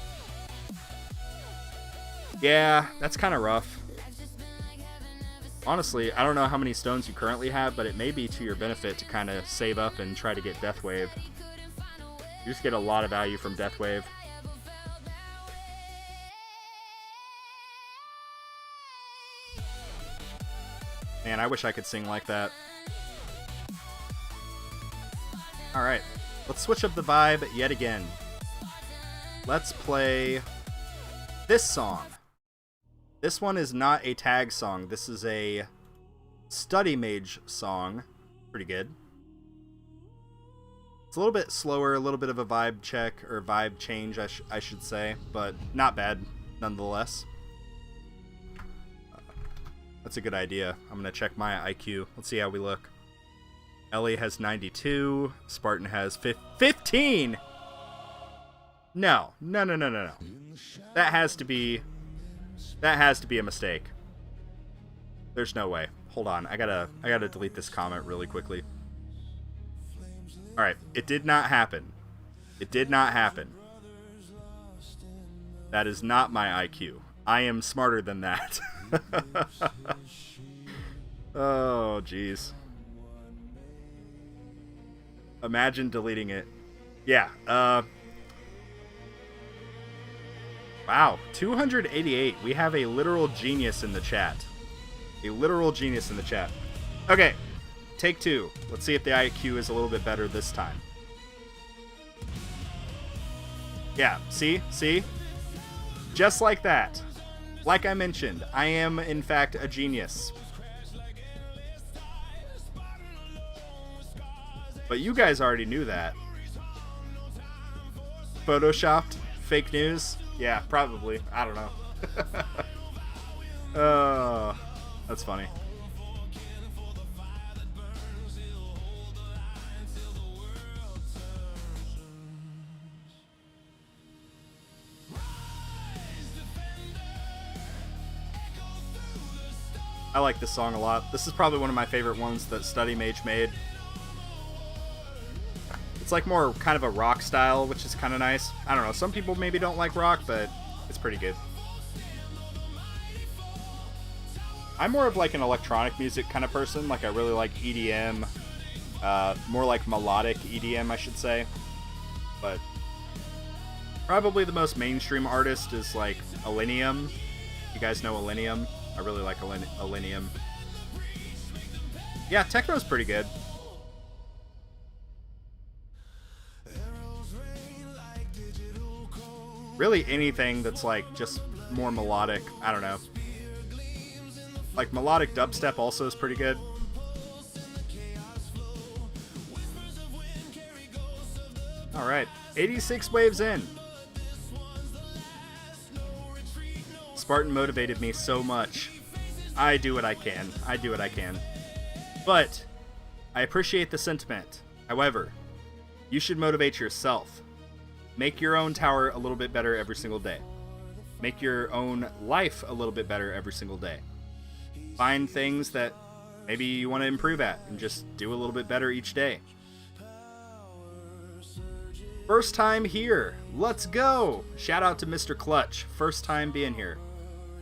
Yeah, that's kind of rough. Honestly, I don't know how many stones you currently have, but it may be to your benefit to kind of save up and try to get Deathwave. You just get a lot of value from Deathwave. Man, I wish I could sing like that. Alright, let's switch up the vibe yet again. Let's play this song. This one is not a tag song. This is a study mage song. Pretty good. It's a little bit slower, a little bit of a vibe check, or vibe change, I should say, but not bad nonetheless. That's a good idea. I'm going to check my IQ. Let's see how we look. Ellie has 92. Spartan has 15! No. That has to be a mistake. There's no way. Hold on. I gotta delete this comment really quickly. Alright. It did not happen. It did not happen. That is not my IQ. I am smarter than that. Oh, jeez. Imagine deleting it. Yeah, wow, 288. We have a literal genius in the chat. A literal genius in the chat. Okay, take 2. Let's see if the IQ is a little bit better this time. Yeah, see? Just like that. Like I mentioned, I am, in fact, a genius. But you guys already knew that. Photoshopped? Fake news? Yeah, probably. I don't know. Oh, that's funny. I like this song a lot. This is probably one of my favorite ones that Study Mage made. It's like more kind of a rock style, which is kind of nice. I don't know, some people maybe don't like rock, but it's pretty good. I'm more of like an electronic music kind of person. Like, I really like EDM, more like melodic EDM, I should say. But probably the most mainstream artist is like Illenium. You guys know Illenium? I really like Illenium. Yeah, techno's pretty good. Really anything that's like just more melodic. I don't know. Like melodic dubstep also is pretty good. Alright, 86 waves in. Spartan motivated me so much. I do what I can. I do what I can. But I appreciate the sentiment. However, you should motivate yourself. Make your own tower a little bit better every single day. Make your own life a little bit better every single day. Find things that maybe you want to improve at and just do a little bit better each day. First time here. Let's go. Shout out to Mr. Clutch. First time being here.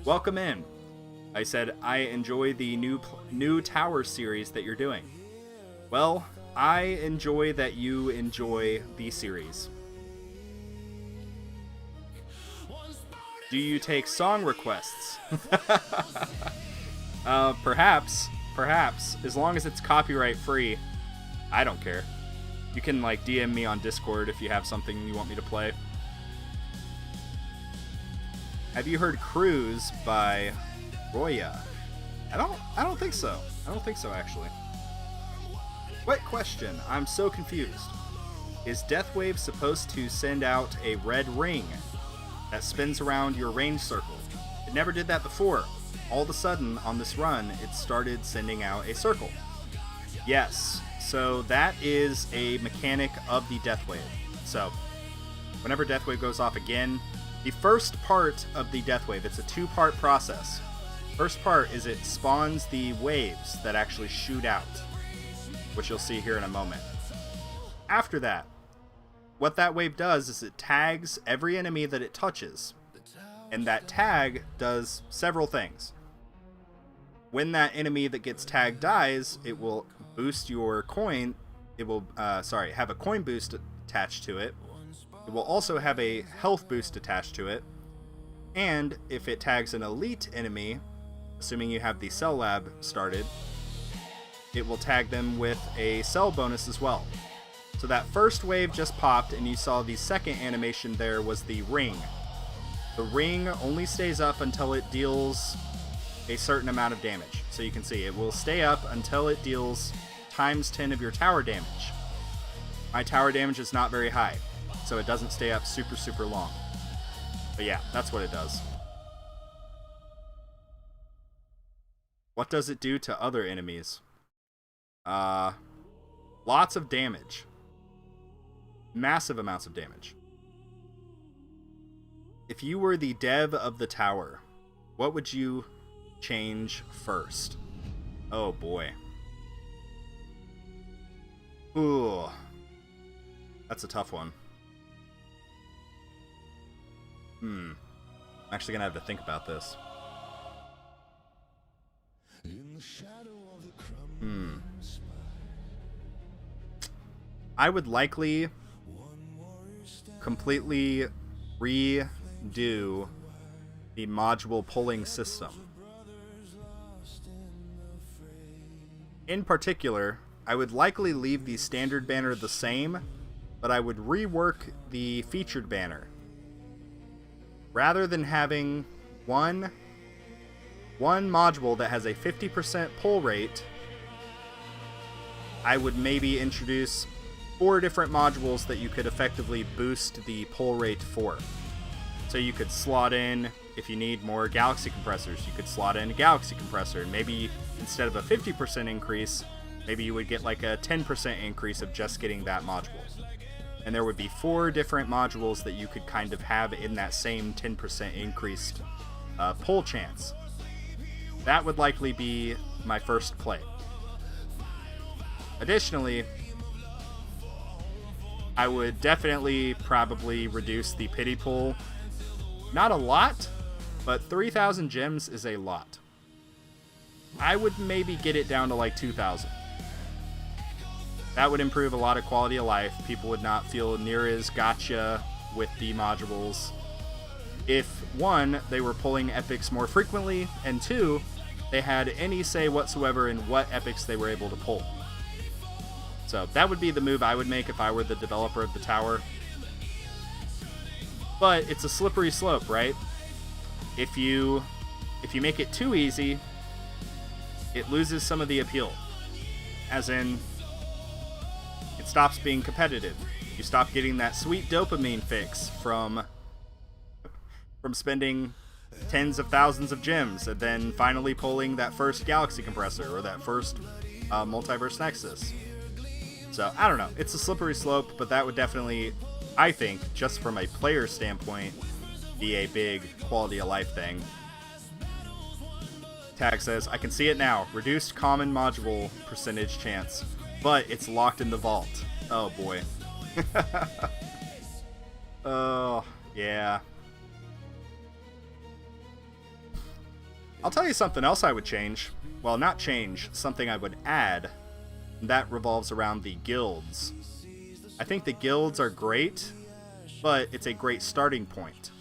Welcome in. I said I enjoy the new tower series that you're doing. Well, I enjoy that you enjoy the series. Do you take song requests? Perhaps, as long as it's copyright free. I don't care. You can like DM me on Discord if you have something you want me to play. Have you heard Cruise by Roya? I don't think so. I don't think so actually. What question? I'm so confused. Is Deathwave supposed to send out a red ring that spins around your range circle? It never did that before. All of a sudden, on this run, it started sending out a circle. Yes, so that is a mechanic of the Deathwave. So, whenever Deathwave goes off again, the first part of the Deathwave, it's a two-part process. First part is it spawns the waves that actually shoot out, which you'll see here in a moment. After that, what that wave does is it tags every enemy that it touches, and that tag does several things. When that enemy that gets tagged dies, it will boost your coin. It will, have a coin boost attached to it. It will also have a health boost attached to it. And if it tags an elite enemy, assuming you have the cell lab started, it will tag them with a cell bonus as well. So that first wave just popped, and you saw the second animation there was the ring. The ring only stays up until it deals a certain amount of damage. So you can see it will stay up until it deals times 10 of your tower damage. My tower damage is not very high, so it doesn't stay up super long. But yeah, that's what it does. What does it do to other enemies? Lots of damage. Massive amounts of damage. If you were the dev of the tower, what would you change first? Oh boy. Ooh. That's a tough one. I'm actually gonna have to think about this. I would likely completely redo the module pulling system. In particular, I would likely leave the standard banner the same, but I would rework the featured banner. Rather than having one module that has a 50% pull rate, I would maybe introduce 4 different modules that you could effectively boost the pull rate for. So you could slot in, if you need more galaxy compressors, you could slot in a galaxy compressor, and maybe instead of a 50% increase, maybe you would get like a 10% increase of just getting that module. And there would be 4 different modules that you could kind of have in that same 10% increased pull chance. That would likely be my first play. Additionally, I would definitely probably reduce the pity pool. Not a lot, but 3,000 gems is a lot. I would maybe get it down to like 2,000. That would improve a lot of quality of life. People would not feel near as gotcha with the modules. If 1, they were pulling epics more frequently, and 2, they had any say whatsoever in what epics they were able to pull. So that would be the move I would make if I were the developer of the tower. But it's a slippery slope, right? If you make it too easy, it loses some of the appeal. As in, it stops being competitive. You stop getting that sweet dopamine fix from spending tens of thousands of gems and then finally pulling that first galaxy compressor or that first multiverse nexus. So, I don't know. It's a slippery slope, but that would definitely, I think, just from a player standpoint, be a big quality of life thing. Tag says, I can see it now. Reduced common module percentage chance, but it's locked in the vault. Oh boy. Oh, yeah. I'll tell you something else I would change. Well, not change, something I would add. And that revolves around the guilds. I think the guilds are great, but it's a great starting point.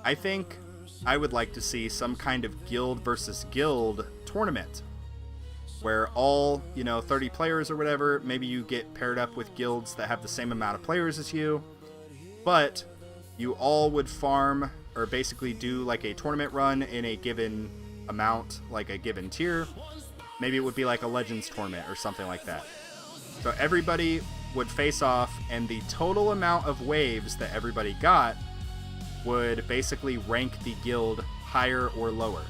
I think I would like to see some kind of guild versus guild tournament where all, 30 players or whatever, maybe you get paired up with guilds that have the same amount of players as you, but you all would farm or basically do like a tournament run in a given amount, like a given tier. Maybe it would be like a Legends tournament or something like that. So everybody would face off, and the total amount of waves that everybody got would basically rank the guild higher or lower.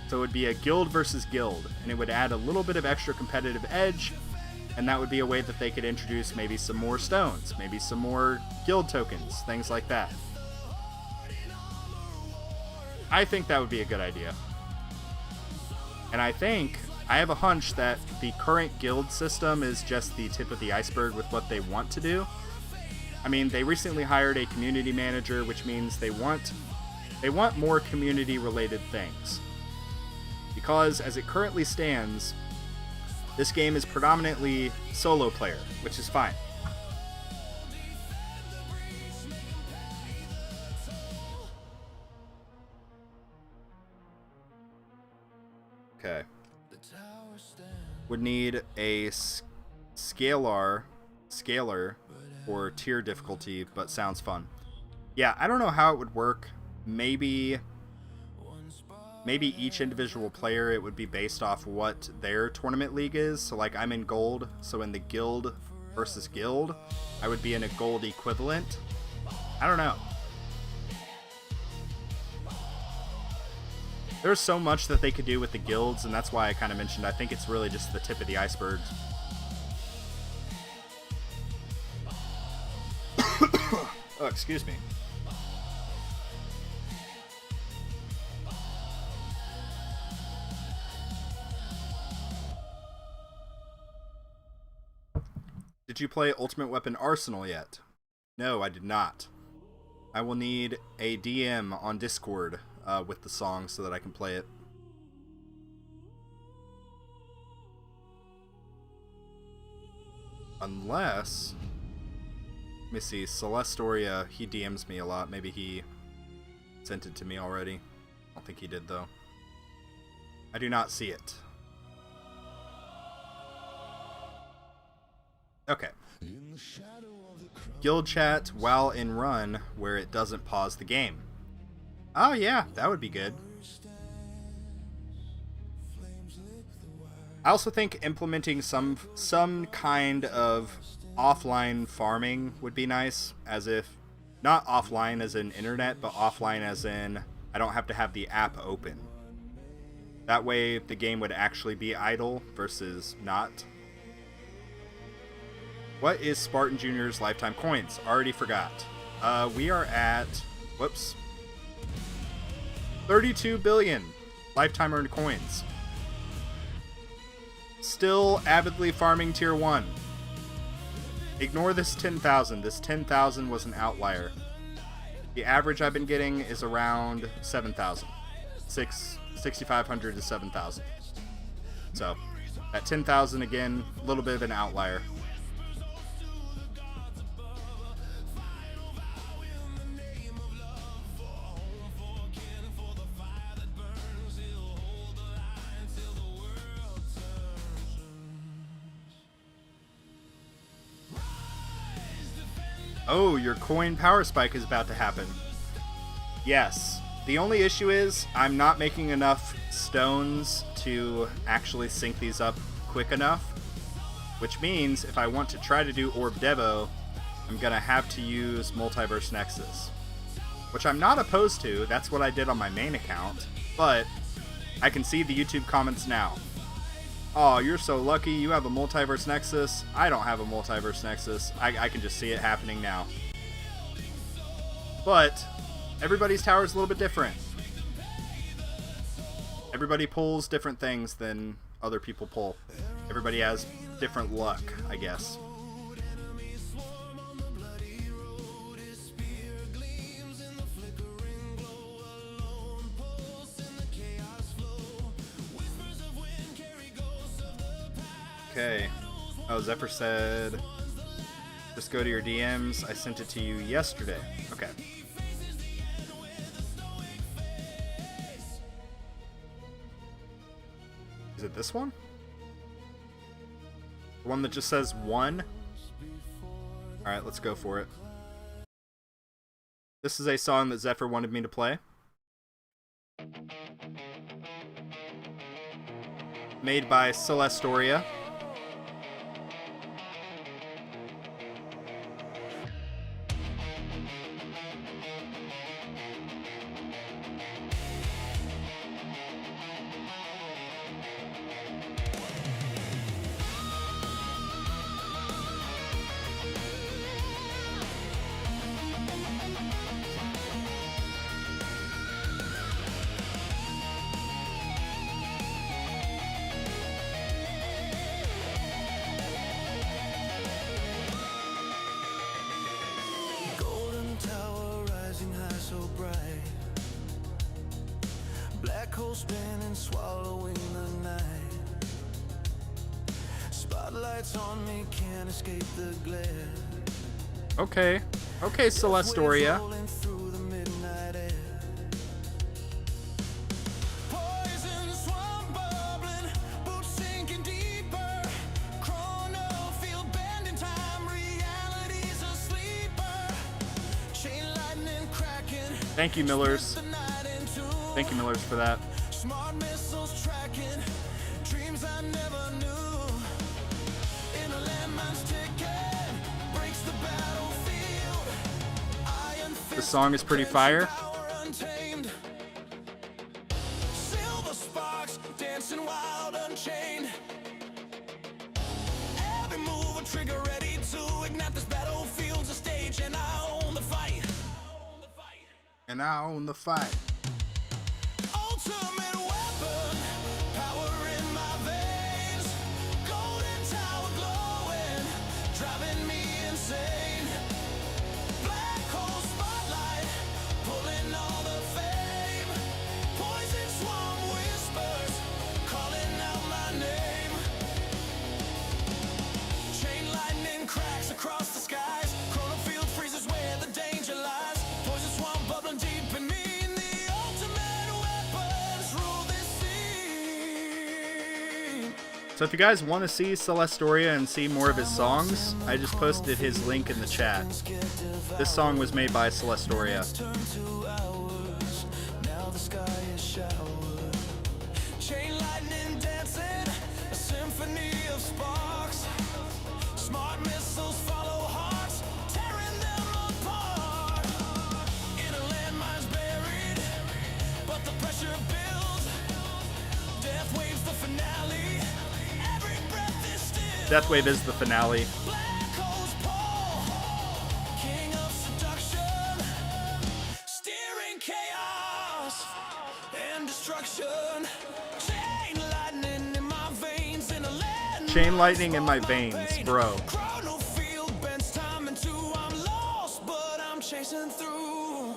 So it would be a guild versus guild, and it would add a little bit of extra competitive edge, and that would be a way that they could introduce maybe some more stones, maybe some more guild tokens, things like that. I think that would be a good idea. And I have a hunch that the current guild system is just the tip of the iceberg with what they want to do. I mean, they recently hired a community manager, which means they want more community-related things. Because as it currently stands, this game is predominantly solo player, which is fine. Okay. Would need a scalar for tier difficulty, but sounds fun. Yeah, I don't know how it would work. Maybe each individual player, it would be based off what their tournament league is. So like I'm in gold, so in the guild versus guild, I would be in a gold equivalent. I don't know. There's so much that they could do with the guilds, and that's why I kind of mentioned I think it's really just the tip of the iceberg. Oh, excuse me. Did you play Ultimate Weapon Arsenal yet? No, I did not. I will need a DM on Discord with the song so that I can play it. Unless... Let me see. Celestoria, he DMs me a lot. Maybe he sent it to me already. I don't think he did, though. I do not see it. Okay. Guild chat while in run where it doesn't pause the game. Oh yeah, that would be good. I also think implementing some kind of offline farming would be nice, as if not offline as in internet, but offline as in I don't have to have the app open. That way the game would actually be idle versus not. What is Spartan Jr.'s lifetime coins? Already forgot. We are at, whoops, 32 billion lifetime earned coins. Still avidly farming tier 1. Ignore this 10,000. This 10,000 was an outlier. The average I've been getting is around 7,000. 6,500 to 7,000. So, that 10,000 again, a little bit of an outlier. Oh, your coin power spike is about to happen. Yes. The only issue is I'm not making enough stones to actually sync these up quick enough. Which means if I want to try to do Orb Devo, I'm going to have to use Multiverse Nexus. Which I'm not opposed to. That's what I did on my main account. But I can see the YouTube comments now. Oh, you're so lucky. You have a Multiverse Nexus. I don't have a Multiverse Nexus. I can just see it happening now. But everybody's tower is a little bit different. Everybody pulls different things than other people pull. Everybody has different luck, I guess. Okay. Oh, Zephyr said, just go to your DMs. I sent it to you yesterday. Okay. Is it this one? The one that just says 1? Alright, let's go for it. This is a song that Zephyr wanted me to play. Made by Celestoria. Golden tower rising high so bright, black hole spinning swallowing the night, spotlights on me can't escape the glare. Okay. Okay, Celestoria. Rolling through the midnight air. Poison swamp bubbling, boots sinking deeper. Chrono field bending time, reality's a sleeper. Chain lightning cracking. Thank you, Millers. The night into Thank you, Millers, for that. smart missiles tracking dreams I never knew. In a landmine's ticking, breaks the battlefield. Iron The fist, song is pretty fire. power untamed. Silver sparks dancing wild, unchained. Every move a trigger ready to ignite this battlefield's a stage, and I own the fight. And I own the fight. Ultimate weapon, power in my veins. Golden tower glowing, driving me insane. Black hole spotlight, pulling all the fame. Poison swamp whispers, calling out my name. Chain lightning cracks across the skies. Chrono field freezes where the danger lies. Poison swamp bubbling deep in me. The ultimate weapons rule this scene. So if you guys want to see Celestoria and see more of his songs, I just posted his link in the chat. This song was made by Celestoria. Turn to hours, now the sky is showered. Chain lightning dancing, a symphony of sparks. Smart missiles follow hearts, tearing them apart. In a landmine's buried, but the pressure builds. Death waves the finale, every breath is still. Deathwave is the finale. Black holes pull, king of seduction, steering chaos and destruction. Chain lightning in my veins, in a land. Chain lightning in my veins, bro. Chrono field bends time into I'm lost, but I'm chasing through.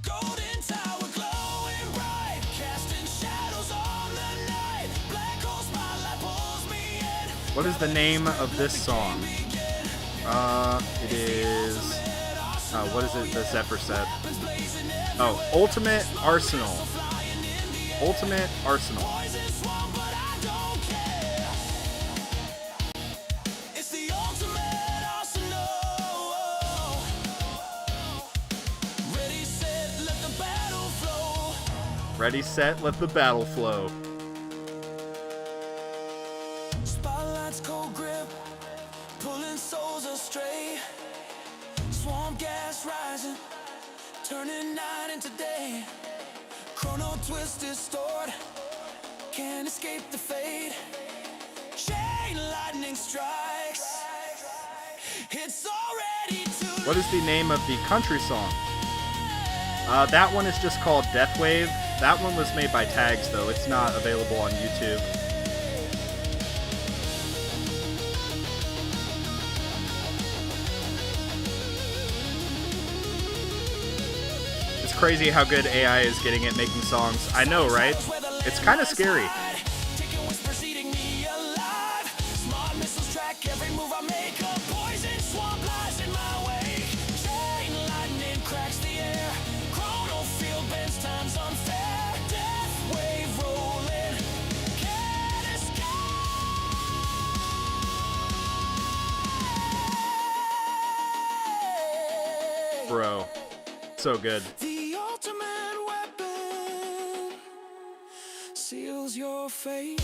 Golden tower glowing bright, casting shadows on the night. Black hole spotlight pulls me in. What is the name of this song? It is... what is it that Zephyr said? Oh, Ultimate Arsenal. Ultimate Arsenal. Poison swamp, but I don't care. It's the ultimate arsenal. Ready, set, let the battle flow. Spotlight's cold grip, pulling souls astray. Swamp gas rising, turning night into day. Chrono twist is stored, can't escape the fate. Chain lightning strikes, it's already too late. What is the name of the country song? That one is just called Death Wave. That one was made by Tags, though. It's not available on YouTube. It's crazy how good AI is getting at making songs. I know, right? It's kind of scary. Ticking whispers eating me alive. Smart missiles track every move I make. A poison swamp lies in my wake. Chain lightning cracks the air. Chrono field bends time's unfair. Death wave rolling. Can't escape. Bro, so good. The ultimate weapon seals your fate.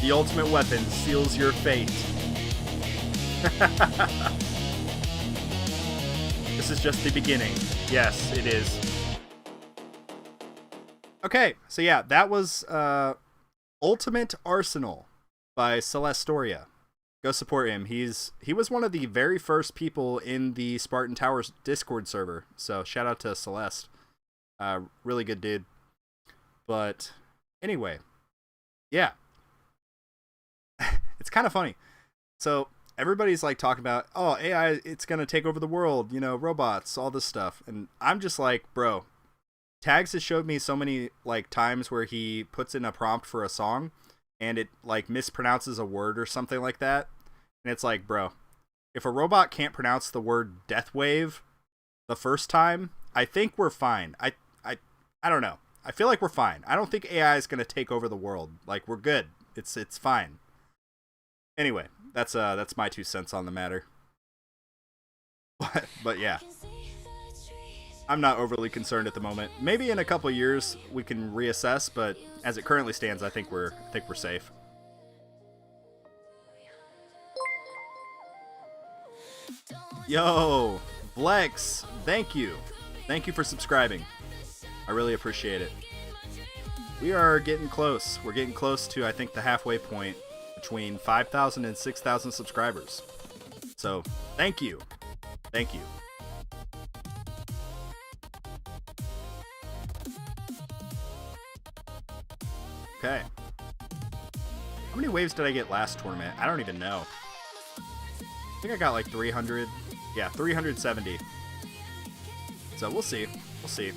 The ultimate weapon seals your fate. This is just the beginning. Yes, it is. Okay, so yeah, that was Ultimate Arsenal by Celesstoria. Go support him. He was one of the very first people in the Spartan Towers Discord server. So shout out to Celeste. Really good dude. But anyway, yeah. It's kind of funny. So everybody's like talking about, oh, AI, it's going to take over the world, you know, robots, all this stuff. And I'm just like, bro, Tags has showed me so many like times where he puts in a prompt for a song and it like mispronounces a word or something like that. And it's like, bro, if a robot can't pronounce the word death wave the first time, I think we're fine. I don't know. I feel like we're fine. I don't think AI is going to take over the world. Like, we're good. It's fine. Anyway, that's my 2 cents on the matter. But yeah, I'm not overly concerned at the moment. Maybe in a couple years we can reassess, but as it currently stands, I think we're safe. Yo, Flex, thank you for subscribing. I really appreciate it. We are getting close. We're getting close to, I think, the halfway point between 5,000 and 6,000 subscribers. So, thank you. Thank you. Okay. How many waves did I get last tournament? I don't even know. I think I got like 300. Yeah, 370. So, we'll see. We'll see.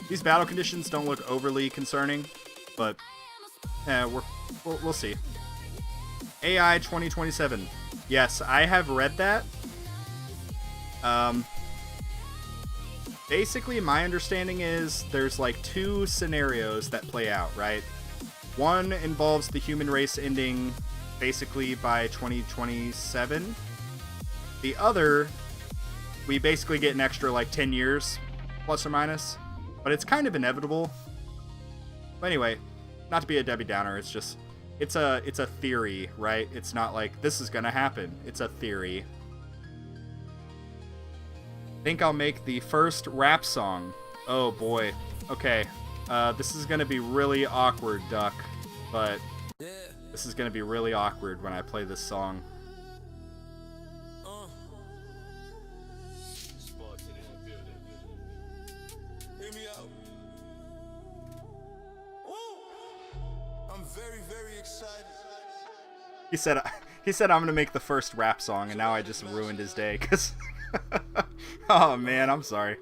These battle conditions don't look overly concerning, but we'll see. AI 2027. Yes, I have read that. Basically, my understanding is there's like 2 scenarios that play out, right? One involves the human race ending basically by 2027. The other, we basically get an extra like 10 years, plus or minus. But it's kind of inevitable. But anyway, not to be a Debbie Downer, it's just, it's a theory, right? It's not like this is gonna happen. It's a theory. Think I'll make the first rap song. Oh boy. Okay. This is gonna be really awkward, Duck. But this is gonna be really awkward when I play this song. Very excited. He said I'm gonna make the first rap song, and now I just ruined his day. Cause oh man, I'm sorry.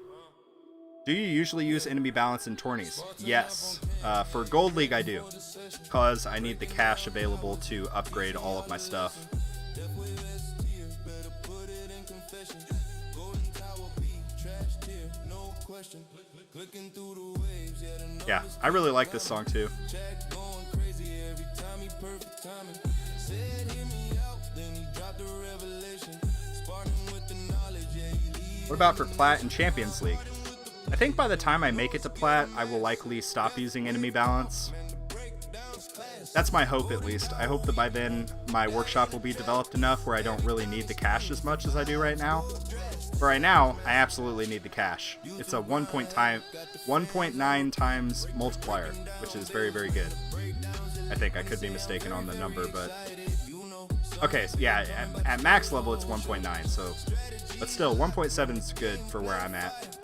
Do you usually use enemy balance in tourneys? Yes. For Gold League, I do, cause I need the cash available to upgrade all of my stuff. Yeah, I really like this song too. Perfect timing. Said, hear me out, then he dropped a revelation. Spartan with the knowledge, yeah, he lead What about for Plat and Champions League? I think by the time I make it to Plat, I will likely stop using enemy balance. That's my hope, at least. I hope that by then my workshop will be developed enough where I don't really need the cash as much as I do right now. For right now, I absolutely need the cash. It's a 1.9 times multiplier, which is very, very good. I think I could be mistaken on the number, but... Okay, so yeah, at max level it's 1.9, so... But still, 1.7 is good for where I'm at.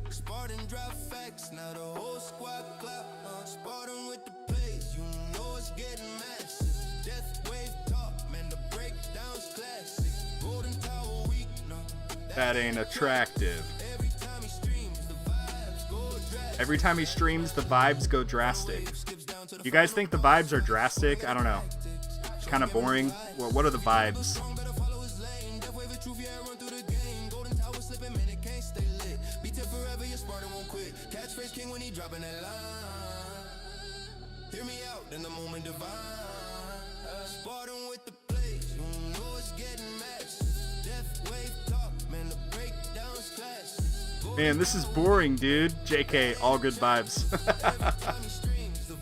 Spartan drop facts, now the whole squad clap. Spartan with the plays, you know it's getting massive. Death wave top, man, the breakdown's classic. Golden Tower week, no. That ain't attractive. Every time he streams, the vibes go drastic. You guys think the vibes are drastic? I don't know. It's kind of boring. Well, what are the vibes? King when he dropping that line. Hear me out in the moment divine. Spartan with the plays, you know it's getting massive. Death wave top, man, the breakdown's classic. Man, this is boring, dude. JK, all good vibes.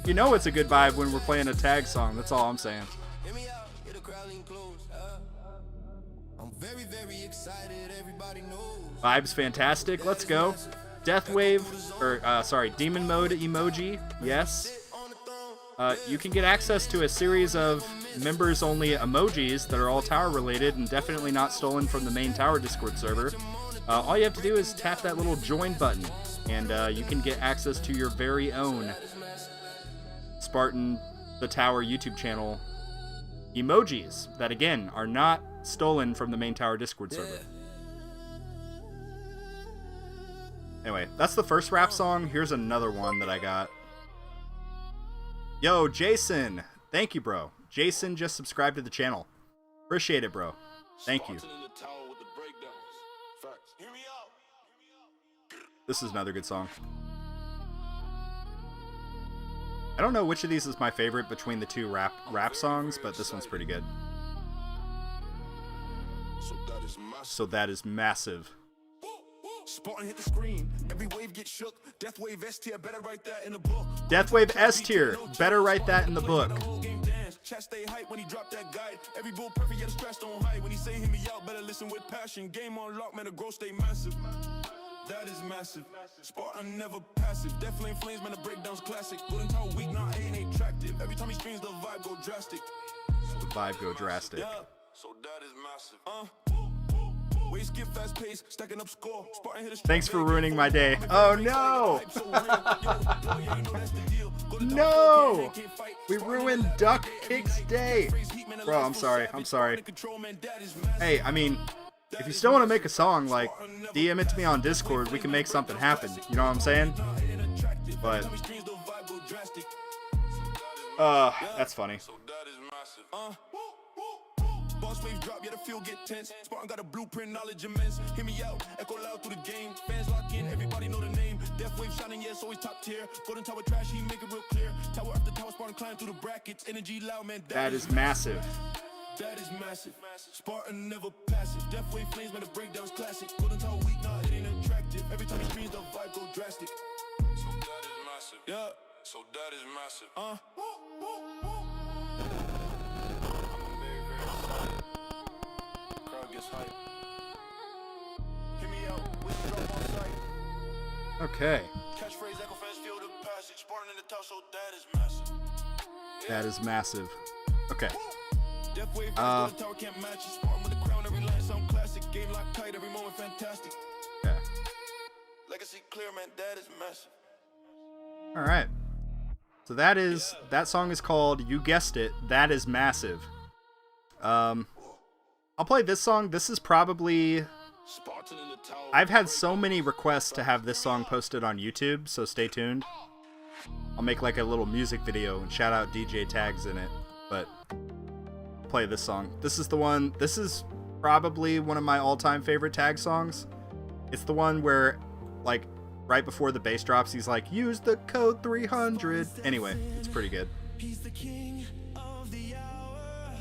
You know it's a good vibe when we're playing a tag song. That's all I'm saying. Hear me out, get a crowd lean close. I'm very, very excited, everybody knows. Vibes fantastic. Let's go. Death Wave, or Demon Mode emoji, yes. You can get access to a series of members-only emojis that are all tower related and definitely not stolen from the main tower Discord server. All you have to do is tap that little join button, and you can get access to your very own Spartan the Tower YouTube channel emojis that, again, are not stolen from the main tower Discord server. Anyway, that's the first rap song. Here's another one that I got. Yo, Jason. Thank you, bro. Jason just subscribed to the channel. Appreciate it, bro. Thank you. This is another good song. I don't know which of these is my favorite between the two rap songs, but this one's pretty good. So that is massive. Spartan hit the screen, every wave gets shook. Death wave S tier, better write that in the book. Death wave S tier, better write that in the book. Chat stay hype when he dropped that guide. Every bull perfect, yet scratched on high. When he say hear me out, better listen with passion. Game on lock, man, the growth stay massive. That is massive. Spartan never passive. Death flame flames, man, the breakdown's classic. Golden Tower weak, now ain't attractive. Every time he streams, the vibe go drastic. The vibe go drastic. Yeah, so that is massive. Waves get fast pace, stacking up score. Spartan hit a Thanks for ruining my day. Oh no! No! We ruined Duck Kick's day. Bro, I'm sorry. I'm sorry. Hey, I mean, if you still want to make a song, like, DM it to me on Discord. We can make something happen. You know what I'm saying? But, that's funny. Boss waves drop, yeah, the field get tense. Spartan got a blueprint, knowledge immense. Hear me out, echo loud through the game. Fans lock in, everybody know the name. Death wave shining, yeah, it's always top tier. Golden Tower trash, he make it real clear. Tower after tower, Spartan climb through the brackets. Energy loud, man, that is massive. That is massive. Spartan never passive. Death wave flames, man, the breakdown's classic. Golden Tower weak, nah, it ain't attractive. Every time he screams, the vibe go drastic. So that is massive. Yeah. So that is massive. Okay. Catchphrase echo fans feel the passage. Spartan in the top, so that is massive. That is massive. Okay. Death wave tower can't match it. Spartan with the crown, every line sound classic. Game lock tight, every moment fantastic. Yeah. Legacy clear, man, that is massive. All right. So that song is called, you guessed it, That Is Massive. I'll play this song. This is probably, I've had so many requests to have this song posted on YouTube, so stay tuned. I'll make like a little music video and shout out DJ tags in it, but play this song. This is the one, this is probably one of my all-time favorite tag songs. It's the one where, like, right before the bass drops, he's like, use the code 300. Anyway, it's pretty good. He's the king of the hour.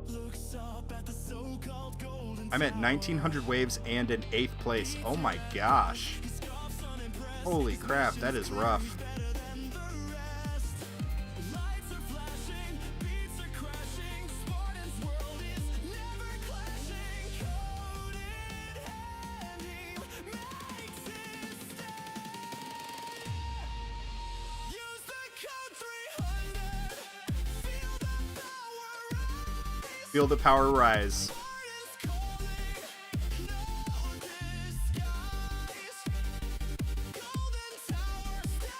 Looks up at the so-called golden I'm at 1900 waves and in 8th place. Oh my gosh. Holy crap, that is rough. lights are flashing, beats are crashing. Spartan's world is never clashing. Coded hand, he makes his stand. Use the code 300. Feel the power rise. Feel the power rise. Spartan's calling, no disguise. Golden Tower, step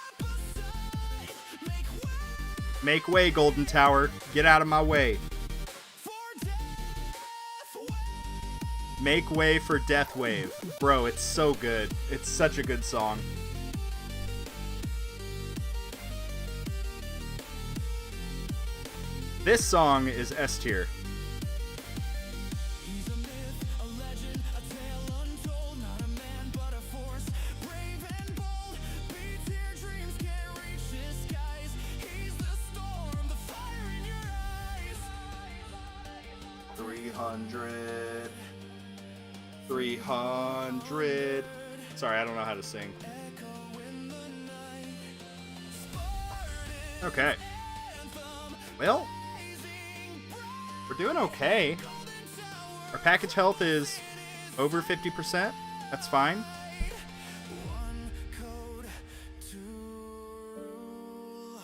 aside. Make way, Golden Tower. Get out of my way. For death wave. Make way for Death Wave. Bro, it's so good. It's such a good song. This song is S tier. He's a myth, a legend, a tale untold. Not a man, but a force, brave and bold. Beats your dreams, can't reach the skies. He's the storm, the fire in your eyes. 300. 300. Sorry, I don't know how to sing. Okay. Well, we're doing okay. Our package health is over 50%. That's fine. One code to rule.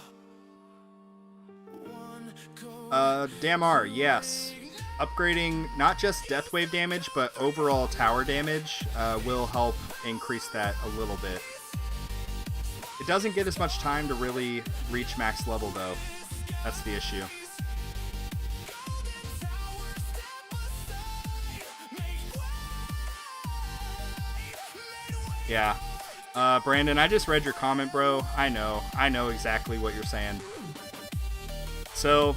One code. Damar, yes. Upgrading not just death wave damage, but overall tower damage will help increase that a little bit. It doesn't get as much time to really reach max level, though. That's the issue. Yeah. Brandon, I just read your comment, bro. I know exactly what you're saying. So,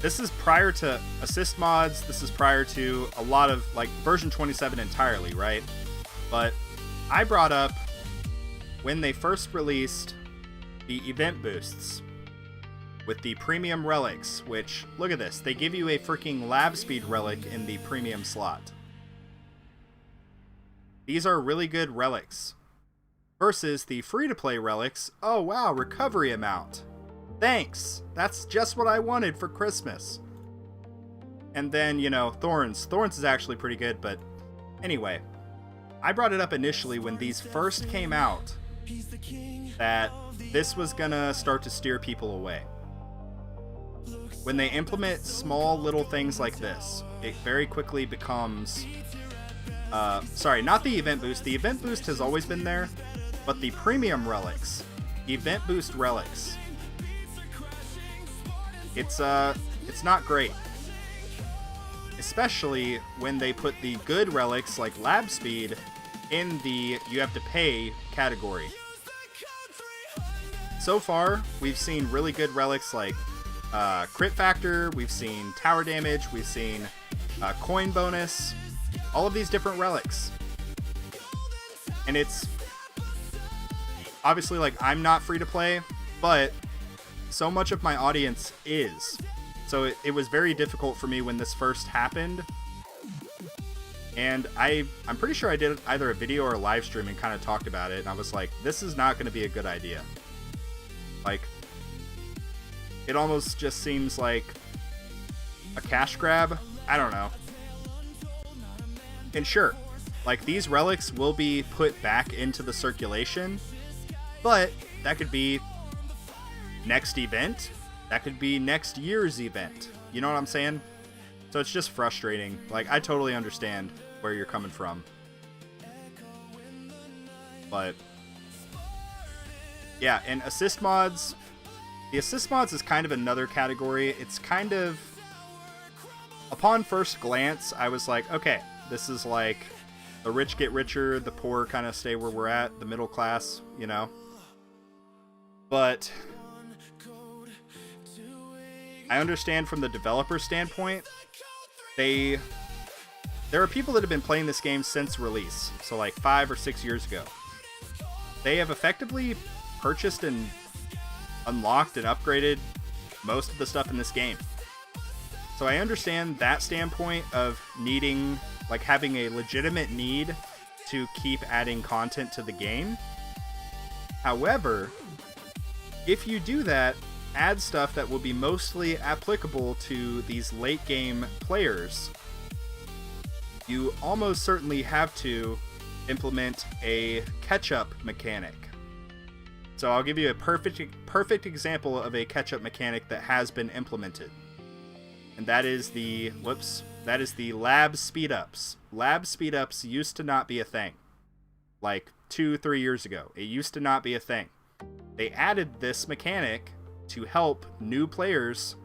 this is prior to assist mods. This is prior to a lot of, like, version 27 entirely, right? But I brought up when they first released the event boosts with the premium relics, which, look at this, they give you a freaking lab speed relic in the premium slot. These are really good relics. Versus the free-to-play relics, oh wow, recovery amount. Thanks! That's just what I wanted for Christmas. And then, you know, Thorns. Thorns is actually pretty good, but anyway. I brought it up initially when these first came out, that this was gonna start to steer people away. When they implement small little things like this, it very quickly becomes... sorry, not the event boost. The event boost has always been there, but the premium relics, event boost relics, it's not great. Especially when they put the good relics like lab speed in the you have to pay category. So far, we've seen really good relics like crit factor, we've seen tower damage, we've seen coin bonus, all of these different relics. And it's obviously, like, I'm not free to play, but so much of my audience is. So it was very difficult for me when this first happened. And I'm pretty sure I did either a video or a live stream and kind of talked about it. And I was like, this is not going to be a good idea. Like, it almost just seems like a cash grab. I don't know. And sure, like, these relics will be put back into the circulation, but that could be next event. That could be next year's event. You know what I'm saying? So it's just frustrating. Like, I totally understand where you're coming from. But yeah, and assist mods. The assist mods is kind of another category. It's kind of, upon first glance, I was like, okay, this is like the rich get richer, the poor kind of stay where we're at, the middle class, you know. But I understand from the developer standpoint, there are people that have been playing this game since release, so like 5 or 6 years ago. They have effectively purchased and unlocked and upgraded most of the stuff in this game. So I understand that standpoint of needing, like, having a legitimate need to keep adding content to the game. However, if you do that, add stuff that will be mostly applicable to these late game players, you almost certainly have to implement a catch-up mechanic. So I'll give you a perfect example of a catch-up mechanic that has been implemented. And that is the lab speed-ups. Lab speed-ups used to not be a thing. Like 2-3 years ago. It used to not be a thing. They added this mechanic to help new players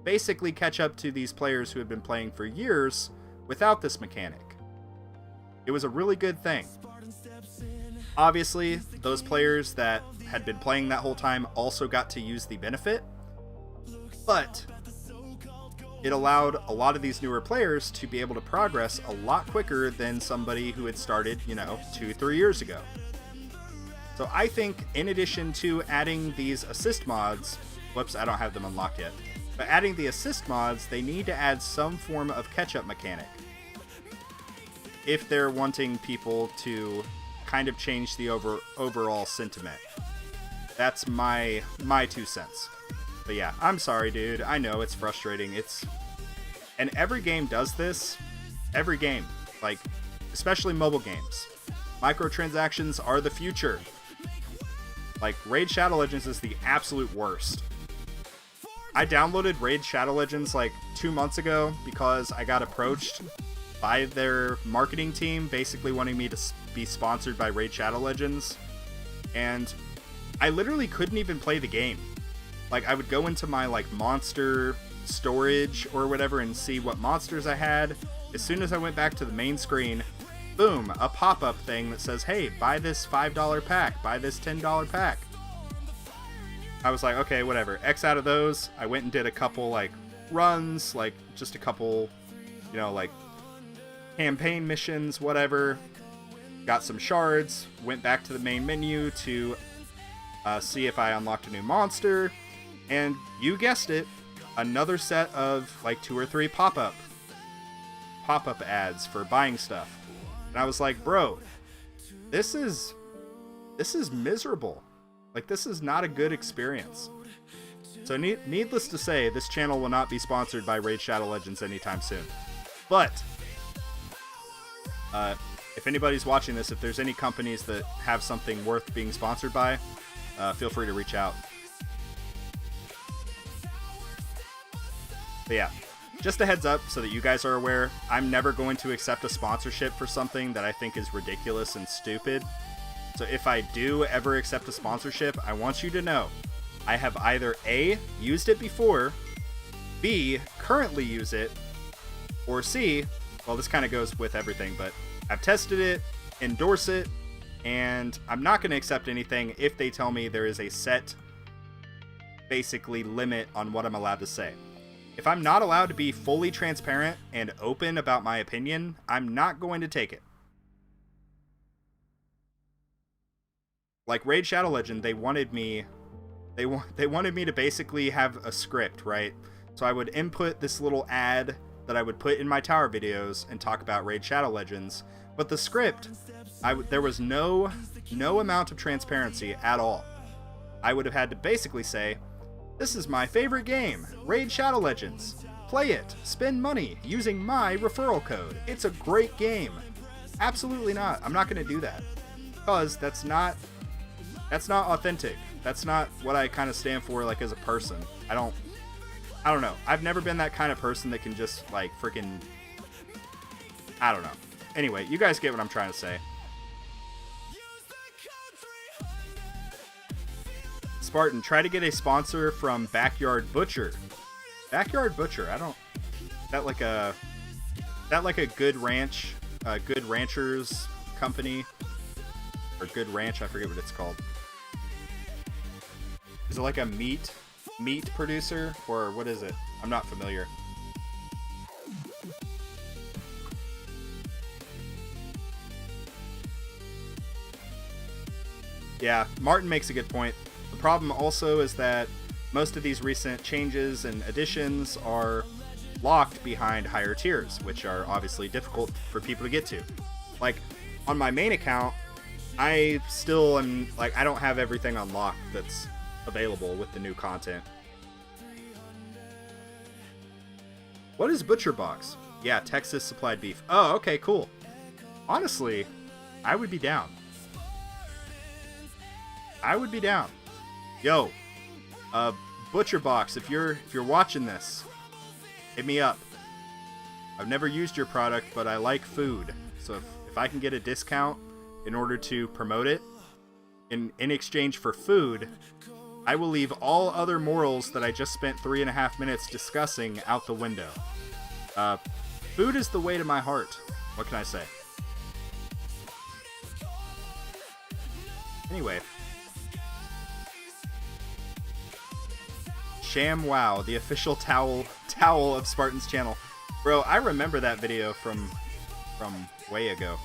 basically catch up to these players who had been playing for years without this mechanic. It was a really good thing. Obviously, those players that had been playing that whole time also got to use the benefit, but it allowed a lot of these newer players to be able to progress a lot quicker than somebody who had started, 2-3 years ago. So I think in addition to adding these assist mods, whoops, I don't have them unlocked yet, but adding the assist mods, they need to add some form of catch-up mechanic if they're wanting people to kind of change the overall sentiment. That's my 2 cents. But yeah, I'm sorry, dude. I know it's frustrating. And every game does this. Every game, like, especially mobile games. Microtransactions are the future. Like, Raid Shadow Legends is the absolute worst. I downloaded Raid Shadow Legends like 2 months ago because I got approached by their marketing team, basically wanting me to be sponsored by Raid Shadow Legends. And I literally couldn't even play the game. Like, I would go into my, like, monster storage or whatever and see what monsters I had. As soon as I went back to the main screen, boom, a pop-up thing that says, hey, buy this $5 pack, buy this $10 pack. I was like, okay, whatever. X out of those. I went and did a couple, like, runs, like, just a couple, like, campaign missions, whatever. Got some shards, went back to the main menu to see if I unlocked a new monster, and you guessed it, another set of like 2 or 3 pop-up ads for buying stuff. And I was like, bro, this is miserable. Like, this is not a good experience. So needless to say, this channel will not be sponsored by Raid Shadow Legends anytime soon. But if anybody's watching this, if there's any companies that have something worth being sponsored by, feel free to reach out. But yeah, just a heads up so that you guys are aware, I'm never going to accept a sponsorship for something that I think is ridiculous and stupid. So if I do ever accept a sponsorship, I want you to know I have either A, used it before, B, currently use it, or C, well, this kind of goes with everything, but I've tested it, endorse it, and I'm not going to accept anything if they tell me there is a set, basically, limit on what I'm allowed to say. If I'm not allowed to be fully transparent and open about my opinion, I'm not going to take it. Like Raid Shadow Legend, they wanted me to basically have a script, right? So I would input this little ad that I would put in my tower videos and talk about Raid Shadow Legends, but the script, there was no amount of transparency at all. I would have had to basically say, this is my favorite game, Raid Shadow Legends. Play it, spend money using my referral code. It's a great game. Absolutely not. I'm not going to do that because that's not authentic. That's not what I kind of stand for, like, as a person. I don't know. I've never been that kind of person that can just, like, freaking, I don't know. Anyway, you guys get what I'm trying to say. Spartan, try to get a sponsor from Backyard Butcher. Backyard Butcher, that like a good ranch, good ranchers company, or good ranch, I forget what it's called. Is it like a meat producer, or what is it? I'm not familiar. Yeah, Martin makes a good point. The problem also is that most of these recent changes and additions are locked behind higher tiers, which are obviously difficult for people to get to. Like, on my main account, I still am, like, I don't have everything unlocked that's available with the new content. What is Butcher Box? Yeah, Texas supplied beef. Oh, okay, cool. Honestly, I would be down. I would be down. Yo, Butcher Box, if you're watching this, hit me up. I've never used your product, but I like food. So if I can get a discount in order to promote it in exchange for food, I will leave all other morals that I just spent 3.5 minutes discussing out the window. Food is the way to my heart. What can I say? Anyway. Sham Wow, the official towel of Spartan's channel. Bro, I remember that video from way ago.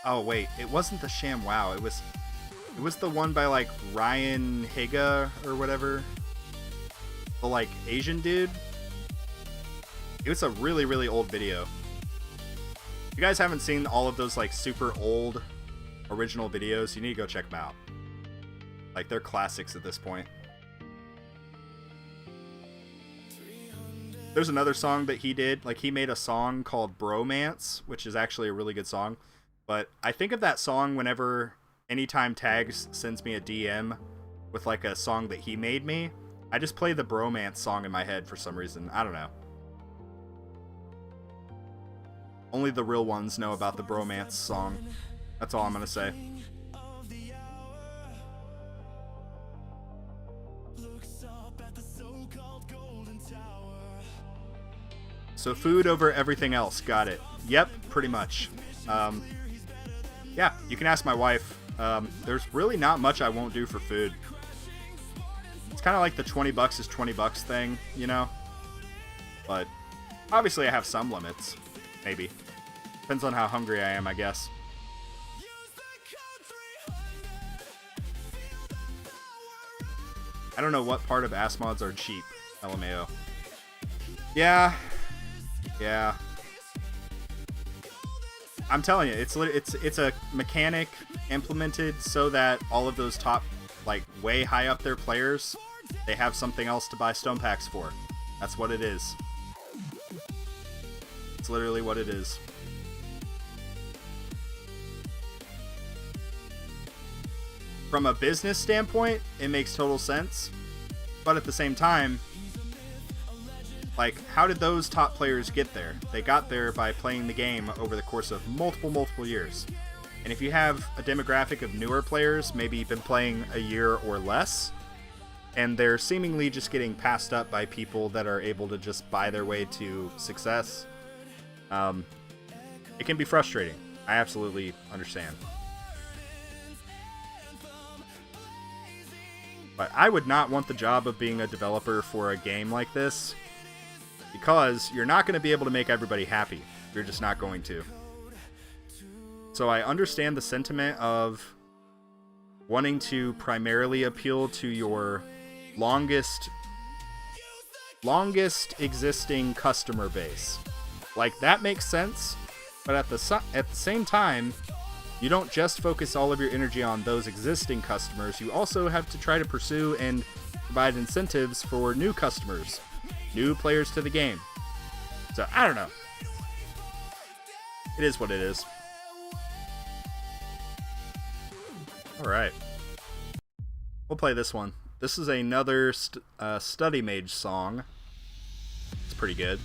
Oh wait, it wasn't the Sham Wow. It was the one by like Ryan Higa or whatever. The like Asian dude. It was a really, really old video. If you guys haven't seen all of those like super old original videos, you need to go check them out. Like, they're classics at this point. There's another song that he did. Like, he made a song called Bromance, which is actually a really good song. But I think of that song whenever anytime Tags sends me a DM with like a song that he made me. I just play the Bromance song in my head for some reason. I don't know. Only the real ones know about the Bromance song. That's all I'm gonna say. So food over everything else. Got it. Yep, pretty much. Yeah, you can ask my wife. There's really not much I won't do for food. It's kind of like the 20 bucks is 20 bucks thing, you know? But obviously I have some limits. Maybe. Depends on how hungry I am, I guess. I don't know what part of ass mods are cheap, LMAO. Yeah. I'm telling you, it's a mechanic implemented so that all of those top, like, way high up there players, they have something else to buy stone packs for. That's what it is. It's literally what it is. From a business standpoint, it makes total sense. But at the same time, like, how did those top players get there? They got there by playing the game over the course of multiple years. And if you have a demographic of newer players, maybe been playing a year or less, and they're seemingly just getting passed up by people that are able to just buy their way to success, it can be frustrating. I absolutely understand. But I would not want the job of being a developer for a game like this, because you're not going to be able to make everybody happy. You're just not going to. So I understand the sentiment of wanting to primarily appeal to your longest existing customer base. Like, that makes sense, but at the same time, you don't just focus all of your energy on those existing customers. You also have to try to pursue and provide incentives for new customers, new players to the game. So, I don't know. It is what it is. Alright. We'll play this one. This is another Study Mage song. It's pretty good.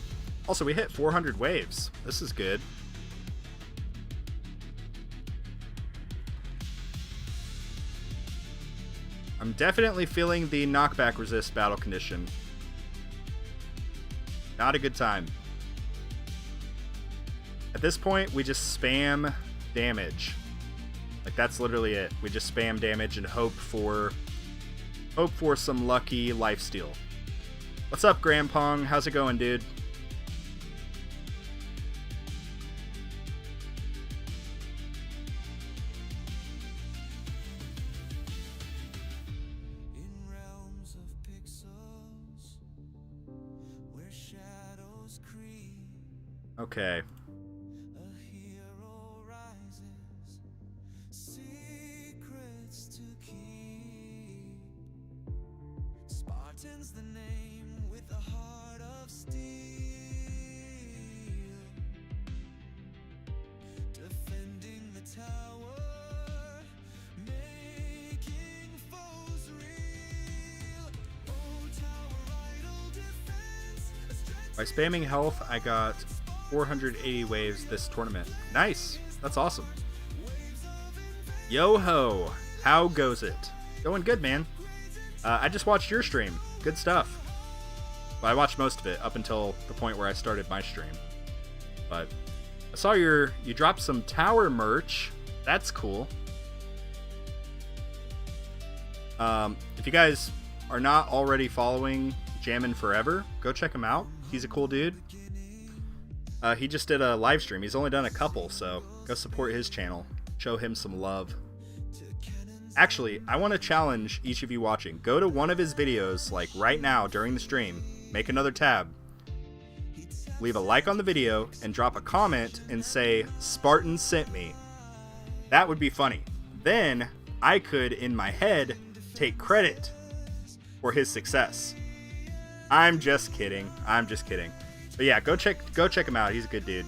Also, we hit 400 waves. This is good. I'm definitely feeling the knockback resist battle condition. Not a good time. At this point, we just spam damage. Like, that's literally it. We just spam damage and hope for some lucky lifesteal. What's up, Grandpong? How's it going, dude? Okay. Secrets to keep. Spartan's the name with a heart of steel. Defending the tower, making foes real. Oh, tower idol defense. By spamming health, I got 480 waves this tournament. Nice. That's awesome. Yo ho. How goes it? Going good, man. I just watched your stream. Good stuff. Well, I watched most of it up until the point where I started my stream. But I saw you dropped some tower merch. That's cool. If you guys are not already following Jammin' Forever, go check him out. He's a cool dude. He just did a live stream. He's only done a couple, so go support his channel. Show him some love. Actually, I want to challenge each of you watching. Go to one of his videos, like right now during the stream, make another tab, leave a like on the video, and drop a comment and say, Spartan sent me. That would be funny. Then I could, in my head, take credit for his success. I'm just kidding. I'm just kidding. But yeah, go check him out. He's a good dude.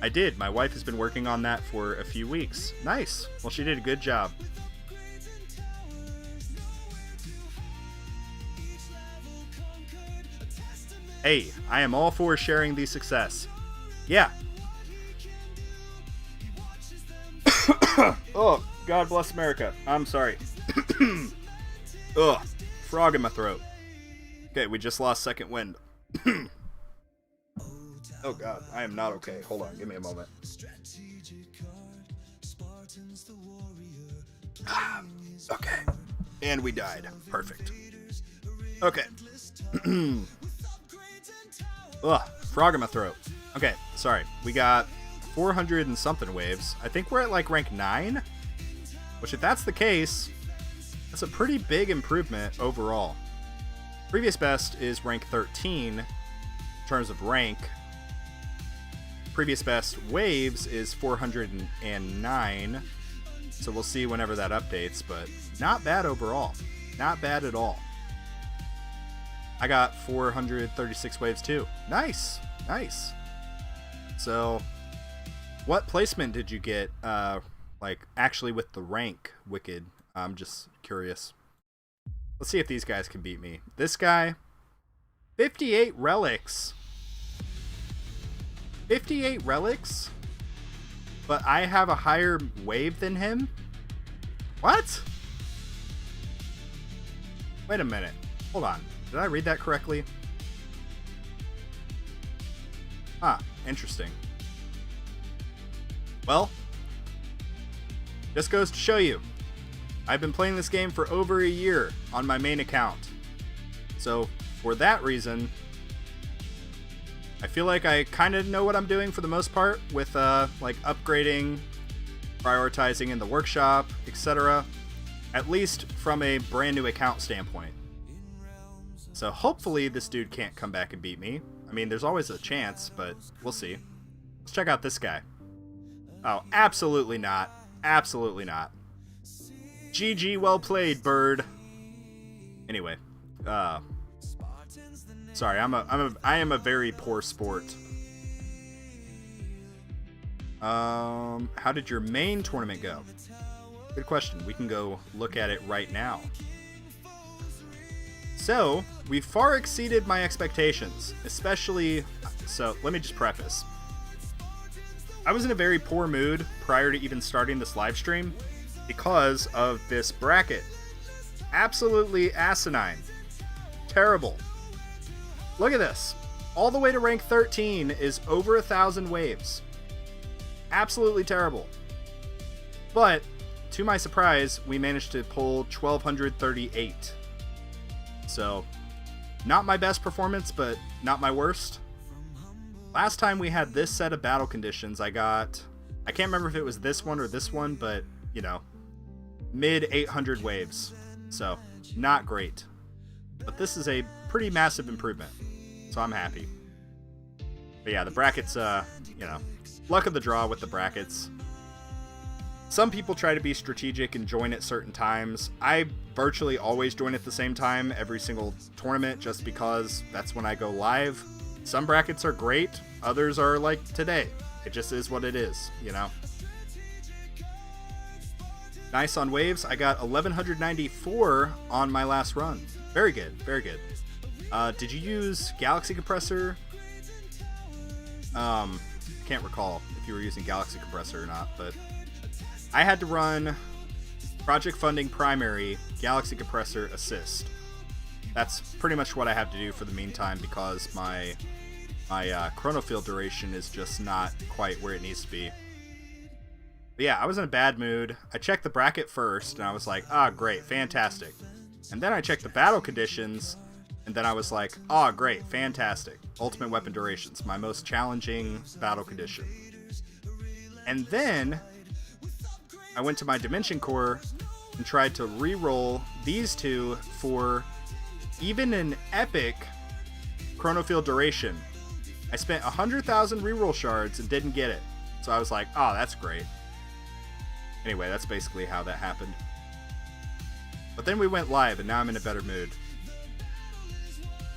I did. My wife has been working on that for a few weeks. Nice. Well, she did a good job. Hey, I am all for sharing the success. Yeah. Oh, God bless America. I'm sorry. Ugh, frog in my throat. Okay, we just lost second wind. Oh God, I am not okay. Hold on, give me a moment. Okay, and we died. Perfect. Okay. Ugh, frog in my throat. Okay, sorry. We got 400 and something waves. I think we're at like rank 9, which if that's the case, that's a pretty big improvement overall. Previous best is rank 13 in terms of rank. Previous best waves is 409, so we'll see whenever that updates, but not bad overall. Not bad at all. I got 436 waves too. Nice, nice. So, what placement did you get, like, actually with the rank, Wicked? I'm just curious. Let's see if these guys can beat me. This guy, 58 relics. 58 relics? But I have a higher wave than him? What? Wait a minute. Hold on. Did I read that correctly? Huh. Interesting. Well, just goes to show you. I've been playing this game for over a year on my main account. So, for that reason, I feel like I kind of know what I'm doing for the most part with like upgrading, prioritizing in the workshop, etc. At least from a brand new account standpoint. So hopefully this dude can't come back and beat me. I mean, there's always a chance, but we'll see. Let's check out this guy. Oh, absolutely not. Absolutely not. GG, well played, bird. Anyway, sorry, I am a very poor sport. How did your main tournament go? Good question. We can go look at it right now. So, we far exceeded my expectations, especially, so let me just preface. I was in a very poor mood prior to even starting this live stream because of this bracket. Absolutely asinine. Terrible. Look at this. All the way to rank 13 is over 1,000 waves. Absolutely terrible. But, to my surprise, we managed to pull 1,238. So, not my best performance, but not my worst. Last time we had this set of battle conditions, I can't remember if it was this one or this one, but, you know, mid 800 waves. So, not great. but this is a pretty massive improvement, so I'm happy. But yeah, the brackets, you know, luck of the draw with the brackets. Some people try to be strategic and join at certain times. I virtually always join at the same time every single tournament just because that's when I go live. Some brackets are great, others are like today. It just is what it is, you know. Nice on waves. I got 1194 on my last run. Very good, very good. Did you use Galaxy Compressor? Can't recall if you were using Galaxy Compressor or not, but I had to run Project Funding Primary, Galaxy Compressor Assist. That's pretty much what I have to do for the meantime because my chronofield duration is just not quite where it needs to be. But yeah, I was in a bad mood. I checked the bracket first, and I was like, ah, great, fantastic. And then I checked the battle conditions, and then I was like, ah, great, fantastic. Ultimate weapon durations, my most challenging battle condition. And then I went to my Dimension Core and tried to re-roll these two for even an epic chronofield duration. I spent 100,000 reroll shards and didn't get it. So I was like, oh, that's great. Anyway, that's basically how that happened. But then we went live, and now I'm in a better mood.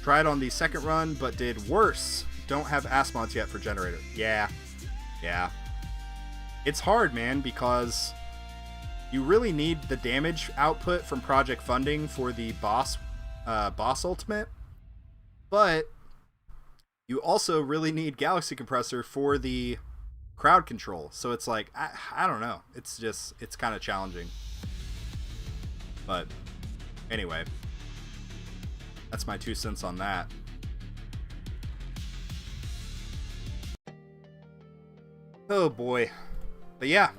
Tried on the second run, but did worse. Don't have Asmods yet for Generator. Yeah. It's hard, man, because you really need the damage output from Project Funding for the boss ultimate, but you also really need Galaxy Compressor for the crowd control. So it's like, I don't know. It's kind of challenging. But anyway, that's my 2 cents on that. Oh boy. But yeah,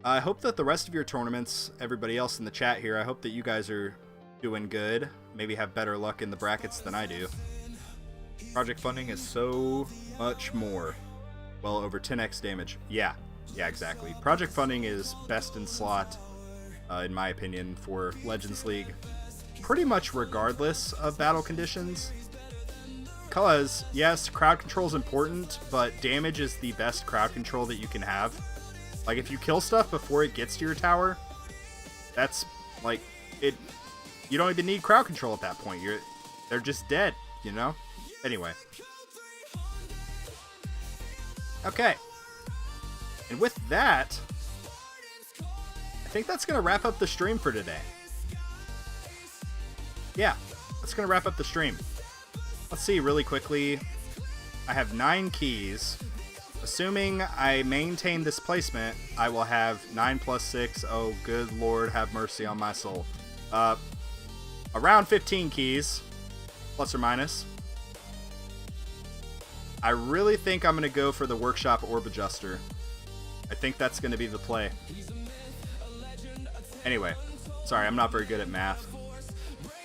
I hope that the rest of your tournaments, everybody else in the chat here, I hope that you guys are doing good. Maybe have better luck in the brackets than I do. Project Funding is so much more. Well, over 10x damage. Yeah, exactly. Project Funding is best in slot, in my opinion, for Legends League. Pretty much regardless of battle conditions. Because, yes, crowd control is important, but damage is the best crowd control that you can have. Like, if you kill stuff before it gets to your tower, that's, like, it. You don't even need crowd control at that point. They're just dead, you know? Anyway. Okay. And with that, I think that's going to wrap up the stream for today. Yeah, that's going to wrap up the stream. Let's see really quickly. I have 9 keys. Assuming I maintain this placement, I will have 9 plus 6. Oh, good Lord, have mercy on my soul. Around 15 keys, plus or minus. I really think I'm going to go for the Workshop Orb Adjuster. I think that's going to be the play. Anyway, sorry, I'm not very good at math.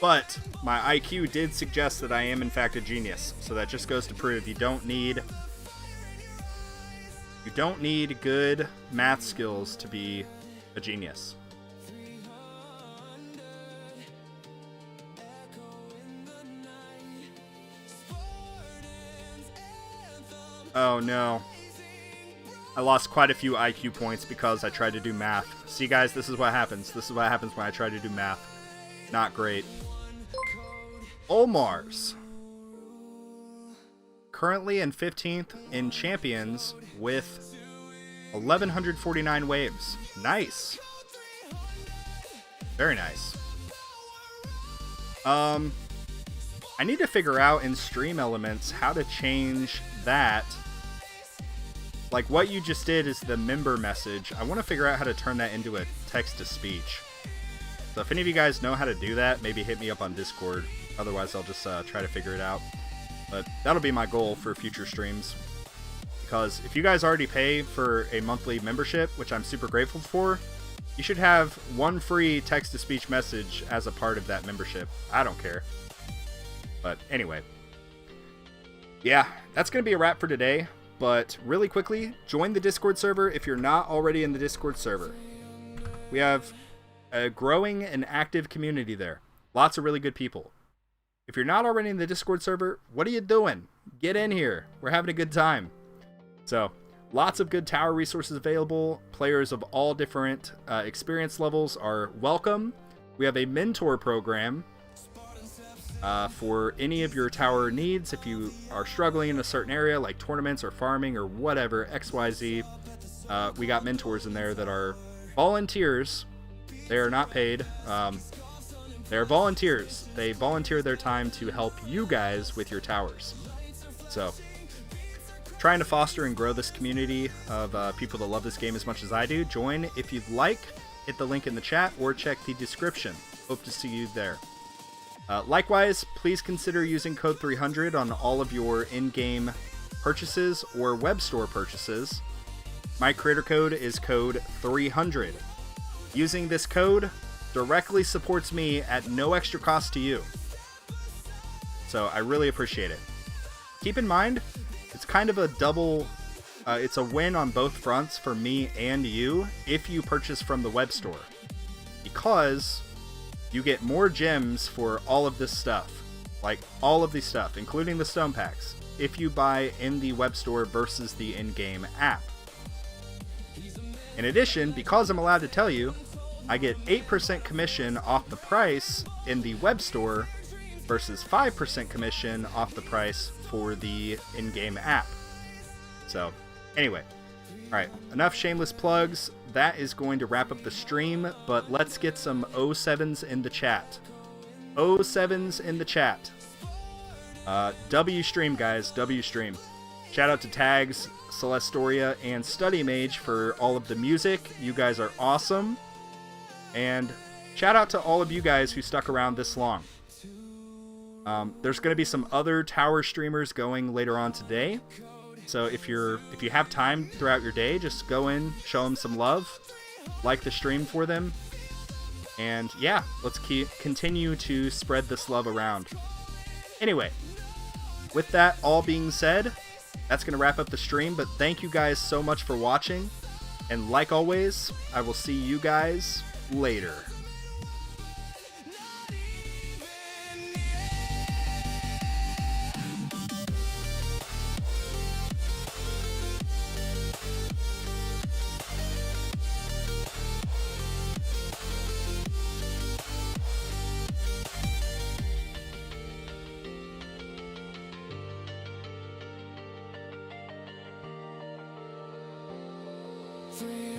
But my IQ did suggest that I am in fact a genius. So that just goes to prove you don't need good math skills to be a genius. Oh no. I lost quite a few IQ points because I tried to do math. See guys, this is what happens. This is what happens when I try to do math. Not great. Olmars. Currently in 15th in Champions with 1,149 waves. Nice. Very nice. I need to figure out in Stream Elements how to change that. Like what you just did is the member message. I want to figure out how to turn that into a text-to-speech. So if any of you guys know how to do that, maybe hit me up on Discord. Otherwise, I'll just try to figure it out. But that'll be my goal for future streams. Because if you guys already pay for a monthly membership, which I'm super grateful for, you should have one free text-to-speech message as a part of that membership. I don't care. But anyway. Yeah, that's going to be a wrap for today. But really quickly, join the Discord server if you're not already in the Discord server. We have a growing and active community there. Lots of really good people. If you're not already in the Discord server, what are you doing? Get in here. We're having a good time. So, lots of good tower resources available. Players of all different experience levels are welcome. We have a mentor program for any of your tower needs. If you are struggling in a certain area, like tournaments or farming or whatever, XYZ, we got mentors in there that are volunteers. They are not paid. They're volunteers. They volunteer their time to help you guys with your towers. So, trying to foster and grow this community of people that love this game as much as I do. Join if you'd like. Hit the link in the chat or check the description. Hope to see you there. Likewise, please consider using code 300 on all of your in-game purchases or web store purchases. My creator code is code 300. Using this code directly supports me at no extra cost to you. So I really appreciate it. Keep in mind, it's kind of a double, it's a win on both fronts for me and you if you purchase from the web store. Because you get more gems for all of this stuff. Like all of the stuff, including the stone packs, if you buy in the web store versus the in-game app. In addition, because I'm allowed to tell you, I get 8% commission off the price in the web store versus 5% commission off the price for the in-game app. So, anyway. Alright, enough shameless plugs. That is going to wrap up the stream, but let's get some 07s in the chat. 07s in the chat. W stream, guys. W stream. Shout out to Tags, Celestoria, and Study Mage for all of the music. You guys are awesome. And shout out to all of you guys who stuck around this long. There's going to be some other tower streamers going later on today. So if you have time throughout your day, just go in, show them some love, like the stream for them. And yeah, let's continue to spread this love around. Anyway, with that all being said, that's going to wrap up the stream. But thank you guys so much for watching. And like always, I will see you guys later. Free